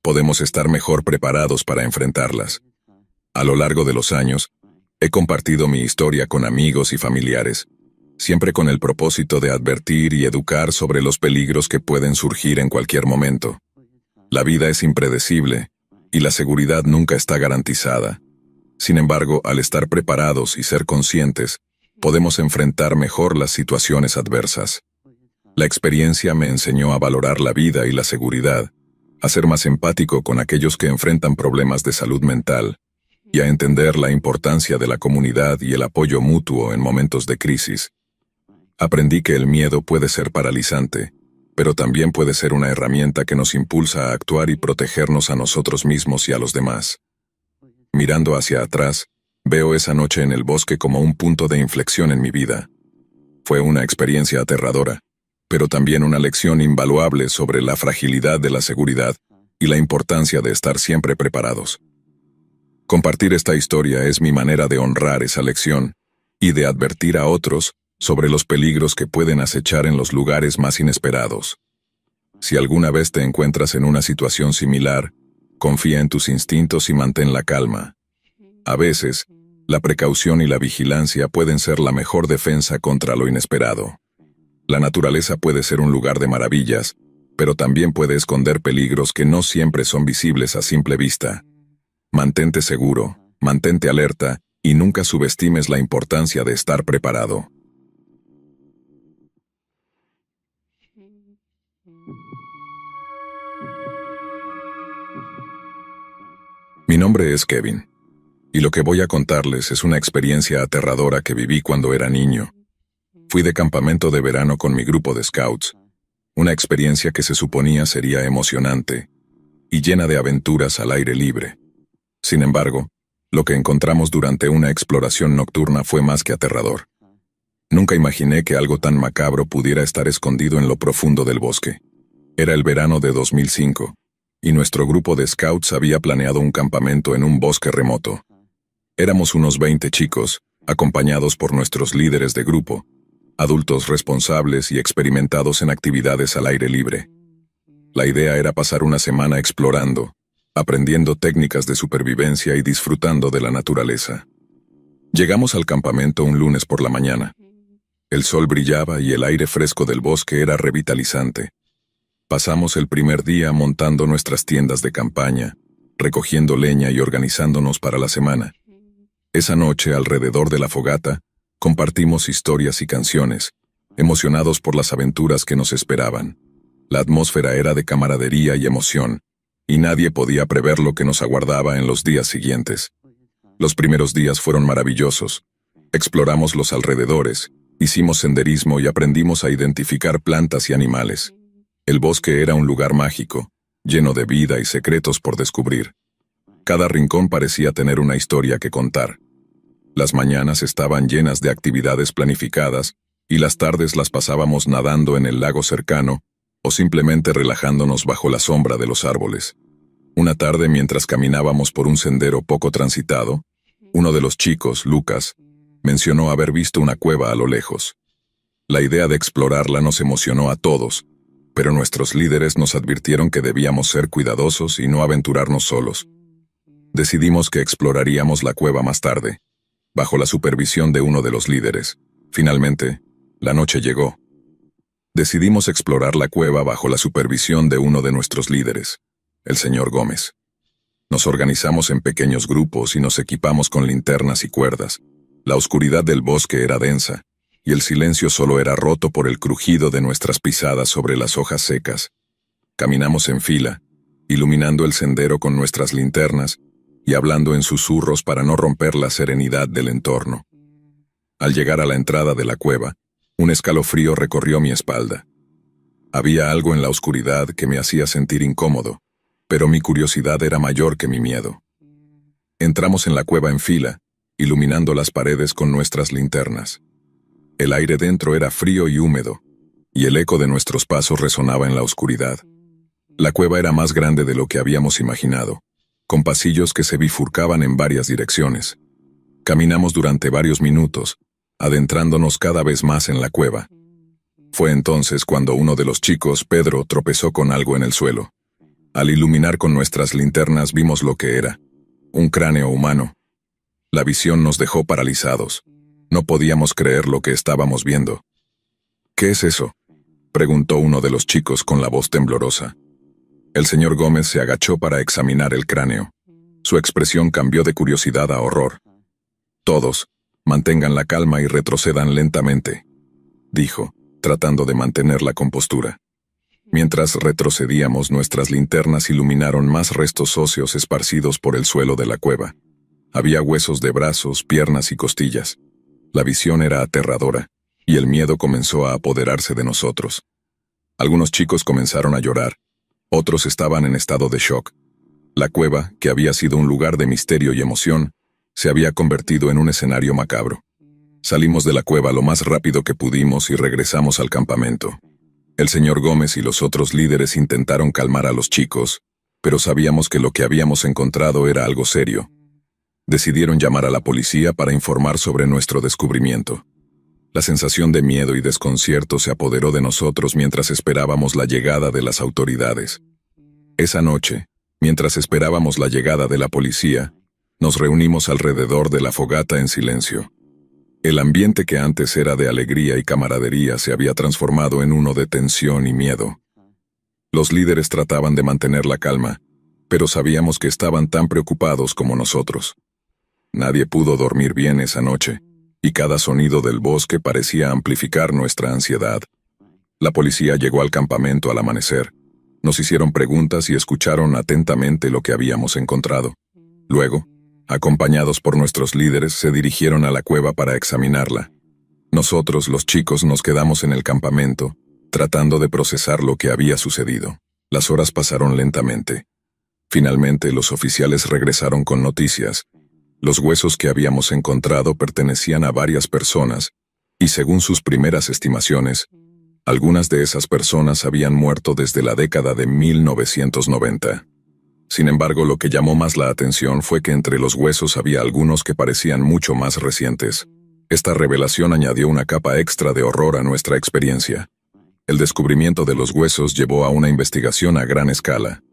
podemos estar mejor preparados para enfrentarlas. A lo largo de los años, he compartido mi historia con amigos y familiares, siempre con el propósito de advertir y educar sobre los peligros que pueden surgir en cualquier momento. La vida es impredecible, y la seguridad nunca está garantizada. Sin embargo, al estar preparados y ser conscientes, podemos enfrentar mejor las situaciones adversas. La experiencia me enseñó a valorar la vida y la seguridad, a ser más empático con aquellos que enfrentan problemas de salud mental, y a entender la importancia de la comunidad y el apoyo mutuo en momentos de crisis. Aprendí que el miedo puede ser paralizante, pero también puede ser una herramienta que nos impulsa a actuar y protegernos a nosotros mismos y a los demás. Mirando hacia atrás, veo esa noche en el bosque como un punto de inflexión en mi vida. Fue una experiencia aterradora, pero también una lección invaluable sobre la fragilidad de la seguridad y la importancia de estar siempre preparados. Compartir esta historia es mi manera de honrar esa lección y de advertir a otros sobre los peligros que pueden acechar en los lugares más inesperados. Si alguna vez te encuentras en una situación similar, confía en tus instintos y mantén la calma. A veces, la precaución y la vigilancia pueden ser la mejor defensa contra lo inesperado. La naturaleza puede ser un lugar de maravillas, pero también puede esconder peligros que no siempre son visibles a simple vista. Mantente seguro, mantente alerta y nunca subestimes la importancia de estar preparado. Mi nombre es Kevin, y lo que voy a contarles es una experiencia aterradora que viví cuando era niño. Fui de campamento de verano con mi grupo de scouts, una experiencia que se suponía sería emocionante y llena de aventuras al aire libre. Sin embargo, lo que encontramos durante una exploración nocturna fue más que aterrador. Nunca imaginé que algo tan macabro pudiera estar escondido en lo profundo del bosque. Era el verano de 2005. Y nuestro grupo de scouts había planeado un campamento en un bosque remoto. Éramos unos 20 chicos, acompañados por nuestros líderes de grupo, adultos responsables y experimentados en actividades al aire libre. La idea era pasar una semana explorando, aprendiendo técnicas de supervivencia y disfrutando de la naturaleza. Llegamos al campamento un lunes por la mañana. El sol brillaba y el aire fresco del bosque era revitalizante. Pasamos el primer día montando nuestras tiendas de campaña, recogiendo leña y organizándonos para la semana. Esa noche, alrededor de la fogata, compartimos historias y canciones, emocionados por las aventuras que nos esperaban. La atmósfera era de camaradería y emoción, y nadie podía prever lo que nos aguardaba en los días siguientes. Los primeros días fueron maravillosos. Exploramos los alrededores, hicimos senderismo y aprendimos a identificar plantas y animales. El bosque era un lugar mágico, lleno de vida y secretos por descubrir. Cada rincón parecía tener una historia que contar. Las mañanas estaban llenas de actividades planificadas, y las tardes las pasábamos nadando en el lago cercano, o simplemente relajándonos bajo la sombra de los árboles. Una tarde, mientras caminábamos por un sendero poco transitado, uno de los chicos, Lucas, mencionó haber visto una cueva a lo lejos. La idea de explorarla nos emocionó a todos, pero nuestros líderes nos advirtieron que debíamos ser cuidadosos y no aventurarnos solos. Decidimos que exploraríamos la cueva más tarde, bajo la supervisión de uno de los líderes. Finalmente, la noche llegó. Decidimos explorar la cueva bajo la supervisión de uno de nuestros líderes, el señor Gómez. Nos organizamos en pequeños grupos y nos equipamos con linternas y cuerdas. La oscuridad del bosque era densa, y el silencio solo era roto por el crujido de nuestras pisadas sobre las hojas secas. Caminamos en fila, iluminando el sendero con nuestras linternas y hablando en susurros para no romper la serenidad del entorno. Al llegar a la entrada de la cueva, un escalofrío recorrió mi espalda. Había algo en la oscuridad que me hacía sentir incómodo, pero mi curiosidad era mayor que mi miedo. Entramos en la cueva en fila, iluminando las paredes con nuestras linternas. El aire dentro era frío y húmedo, y el eco de nuestros pasos resonaba en la oscuridad. La cueva era más grande de lo que habíamos imaginado, con pasillos que se bifurcaban en varias direcciones. Caminamos durante varios minutos, adentrándonos cada vez más en la cueva. Fue entonces cuando uno de los chicos, Pedro, tropezó con algo en el suelo. Al iluminar con nuestras linternas vimos lo que era: un cráneo humano. La visión nos dejó paralizados. No podíamos creer lo que estábamos viendo. ¿Qué es eso?, preguntó uno de los chicos con la voz temblorosa. El señor Gómez se agachó para examinar el cráneo. Su expresión cambió de curiosidad a horror. Todos, mantengan la calma y retrocedan lentamente, dijo, tratando de mantener la compostura. Mientras retrocedíamos, nuestras linternas iluminaron más restos óseos esparcidos por el suelo de la cueva. Había huesos de brazos, piernas y costillas. La visión era aterradora, y el miedo comenzó a apoderarse de nosotros. Algunos chicos comenzaron a llorar. Otros estaban en estado de shock. La cueva, que había sido un lugar de misterio y emoción, se había convertido en un escenario macabro. Salimos de la cueva lo más rápido que pudimos y regresamos al campamento. El señor Gómez y los otros líderes intentaron calmar a los chicos, pero sabíamos que lo que habíamos encontrado era algo serio. Decidieron llamar a la policía para informar sobre nuestro descubrimiento. La sensación de miedo y desconcierto se apoderó de nosotros mientras esperábamos la llegada de las autoridades. Esa noche, mientras esperábamos la llegada de la policía, nos reunimos alrededor de la fogata en silencio. El ambiente que antes era de alegría y camaradería se había transformado en uno de tensión y miedo. Los líderes trataban de mantener la calma, pero sabíamos que estaban tan preocupados como nosotros. Nadie pudo dormir bien esa noche, y cada sonido del bosque parecía amplificar nuestra ansiedad. La policía llegó al campamento al amanecer. Nos hicieron preguntas y escucharon atentamente lo que habíamos encontrado. Luego, acompañados por nuestros líderes, se dirigieron a la cueva para examinarla. Nosotros, los chicos, nos quedamos en el campamento, tratando de procesar lo que había sucedido. Las horas pasaron lentamente. Finalmente, los oficiales regresaron con noticias. Los huesos que habíamos encontrado pertenecían a varias personas, y según sus primeras estimaciones, algunas de esas personas habían muerto desde la década de 1990. Sin embargo, lo que llamó más la atención fue que entre los huesos había algunos que parecían mucho más recientes. Esta revelación añadió una capa extra de horror a nuestra experiencia. El descubrimiento de los huesos llevó a una investigación a gran escala.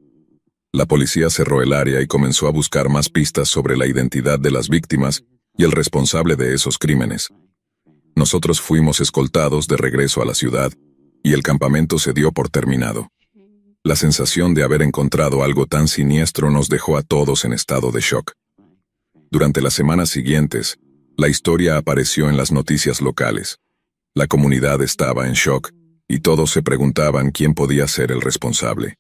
La policía cerró el área y comenzó a buscar más pistas sobre la identidad de las víctimas y el responsable de esos crímenes. Nosotros fuimos escoltados de regreso a la ciudad, y el campamento se dio por terminado. La sensación de haber encontrado algo tan siniestro nos dejó a todos en estado de shock. Durante las semanas siguientes, la historia apareció en las noticias locales. La comunidad estaba en shock, y todos se preguntaban quién podía ser el responsable.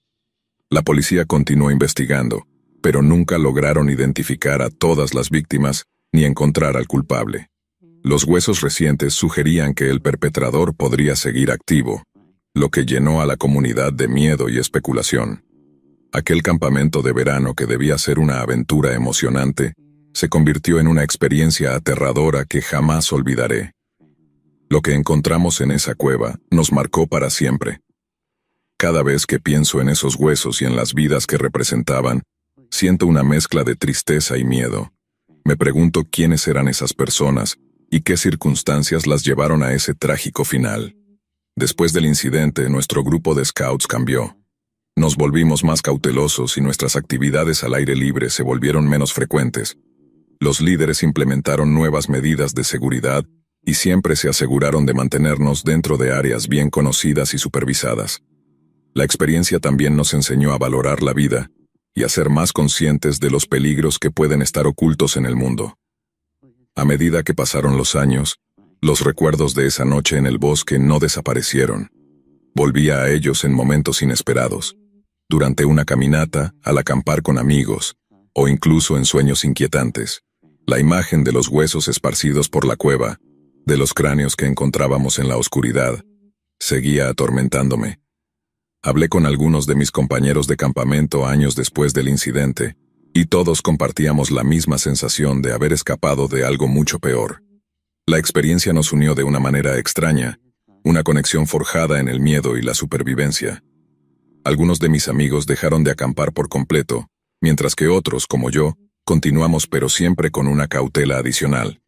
La policía continuó investigando, pero nunca lograron identificar a todas las víctimas ni encontrar al culpable. Los huesos recientes sugerían que el perpetrador podría seguir activo, lo que llenó a la comunidad de miedo y especulación. Aquel campamento de verano que debía ser una aventura emocionante, se convirtió en una experiencia aterradora que jamás olvidaré. Lo que encontramos en esa cueva nos marcó para siempre. Cada vez que pienso en esos huesos y en las vidas que representaban, siento una mezcla de tristeza y miedo. Me pregunto quiénes eran esas personas y qué circunstancias las llevaron a ese trágico final. Después del incidente, nuestro grupo de scouts cambió. Nos volvimos más cautelosos y nuestras actividades al aire libre se volvieron menos frecuentes. Los líderes implementaron nuevas medidas de seguridad y siempre se aseguraron de mantenernos dentro de áreas bien conocidas y supervisadas. La experiencia también nos enseñó a valorar la vida y a ser más conscientes de los peligros que pueden estar ocultos en el mundo. A medida que pasaron los años, los recuerdos de esa noche en el bosque no desaparecieron. Volvía a ellos en momentos inesperados, durante una caminata, al acampar con amigos, o incluso en sueños inquietantes. La imagen de los huesos esparcidos por la cueva, de los cráneos que encontrábamos en la oscuridad, seguía atormentándome. Hablé con algunos de mis compañeros de campamento años después del incidente, y todos compartíamos la misma sensación de haber escapado de algo mucho peor. La experiencia nos unió de una manera extraña, una conexión forjada en el miedo y la supervivencia. Algunos de mis amigos dejaron de acampar por completo, mientras que otros, como yo, continuamos pero siempre con una cautela adicional.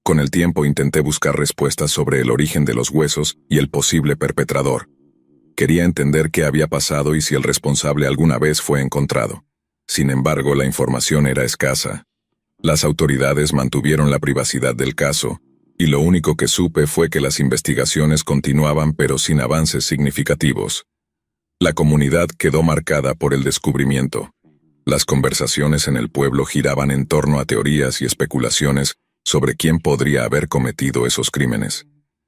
Con el tiempo intenté buscar respuestas sobre el origen de los huesos y el posible perpetrador. Quería entender qué había pasado y si el responsable alguna vez fue encontrado. Sin embargo, la información era escasa. Las autoridades mantuvieron la privacidad del caso, y lo único que supe fue que las investigaciones continuaban pero sin avances significativos. La comunidad quedó marcada por el descubrimiento. Las conversaciones en el pueblo giraban en torno a teorías y especulaciones sobre quién podría haber cometido esos crímenes.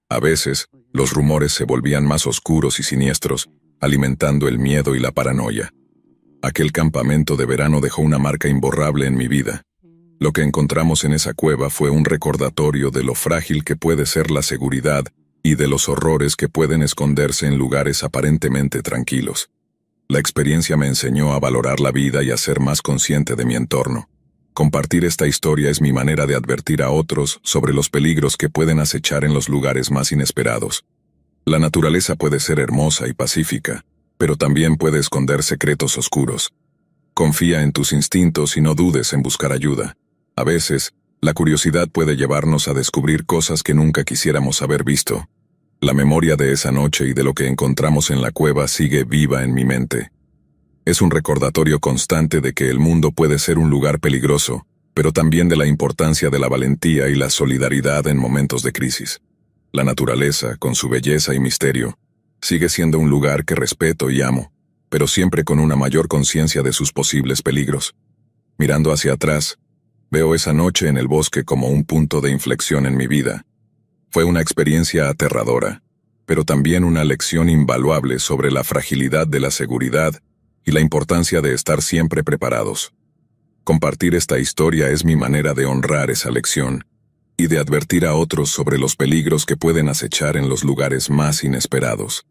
A veces, los rumores se volvían más oscuros y siniestros, alimentando el miedo y la paranoia. Aquel campamento de verano dejó una marca imborrable en mi vida. Lo que encontramos en esa cueva fue un recordatorio de lo frágil que puede ser la seguridad y de los horrores que pueden esconderse en lugares aparentemente tranquilos. La experiencia me enseñó a valorar la vida y a ser más consciente de mi entorno. Compartir esta historia es mi manera de advertir a otros sobre los peligros que pueden acechar en los lugares más inesperados. La naturaleza puede ser hermosa y pacífica, pero también puede esconder secretos oscuros. Confía en tus instintos y no dudes en buscar ayuda. A veces, la curiosidad puede llevarnos a descubrir cosas que nunca quisiéramos haber visto. La memoria de esa noche y de lo que encontramos en la cueva sigue viva en mi mente. Es un recordatorio constante de que el mundo puede ser un lugar peligroso, pero también de la importancia de la valentía y la solidaridad en momentos de crisis. La naturaleza, con su belleza y misterio, sigue siendo un lugar que respeto y amo, pero siempre con una mayor conciencia de sus posibles peligros. Mirando hacia atrás, veo esa noche en el bosque como un punto de inflexión en mi vida. Fue una experiencia aterradora, pero también una lección invaluable sobre la fragilidad de la seguridad y la importancia de estar siempre preparados. Compartir esta historia es mi manera de honrar esa lección y de advertir a otros sobre los peligros que pueden acechar en los lugares más inesperados.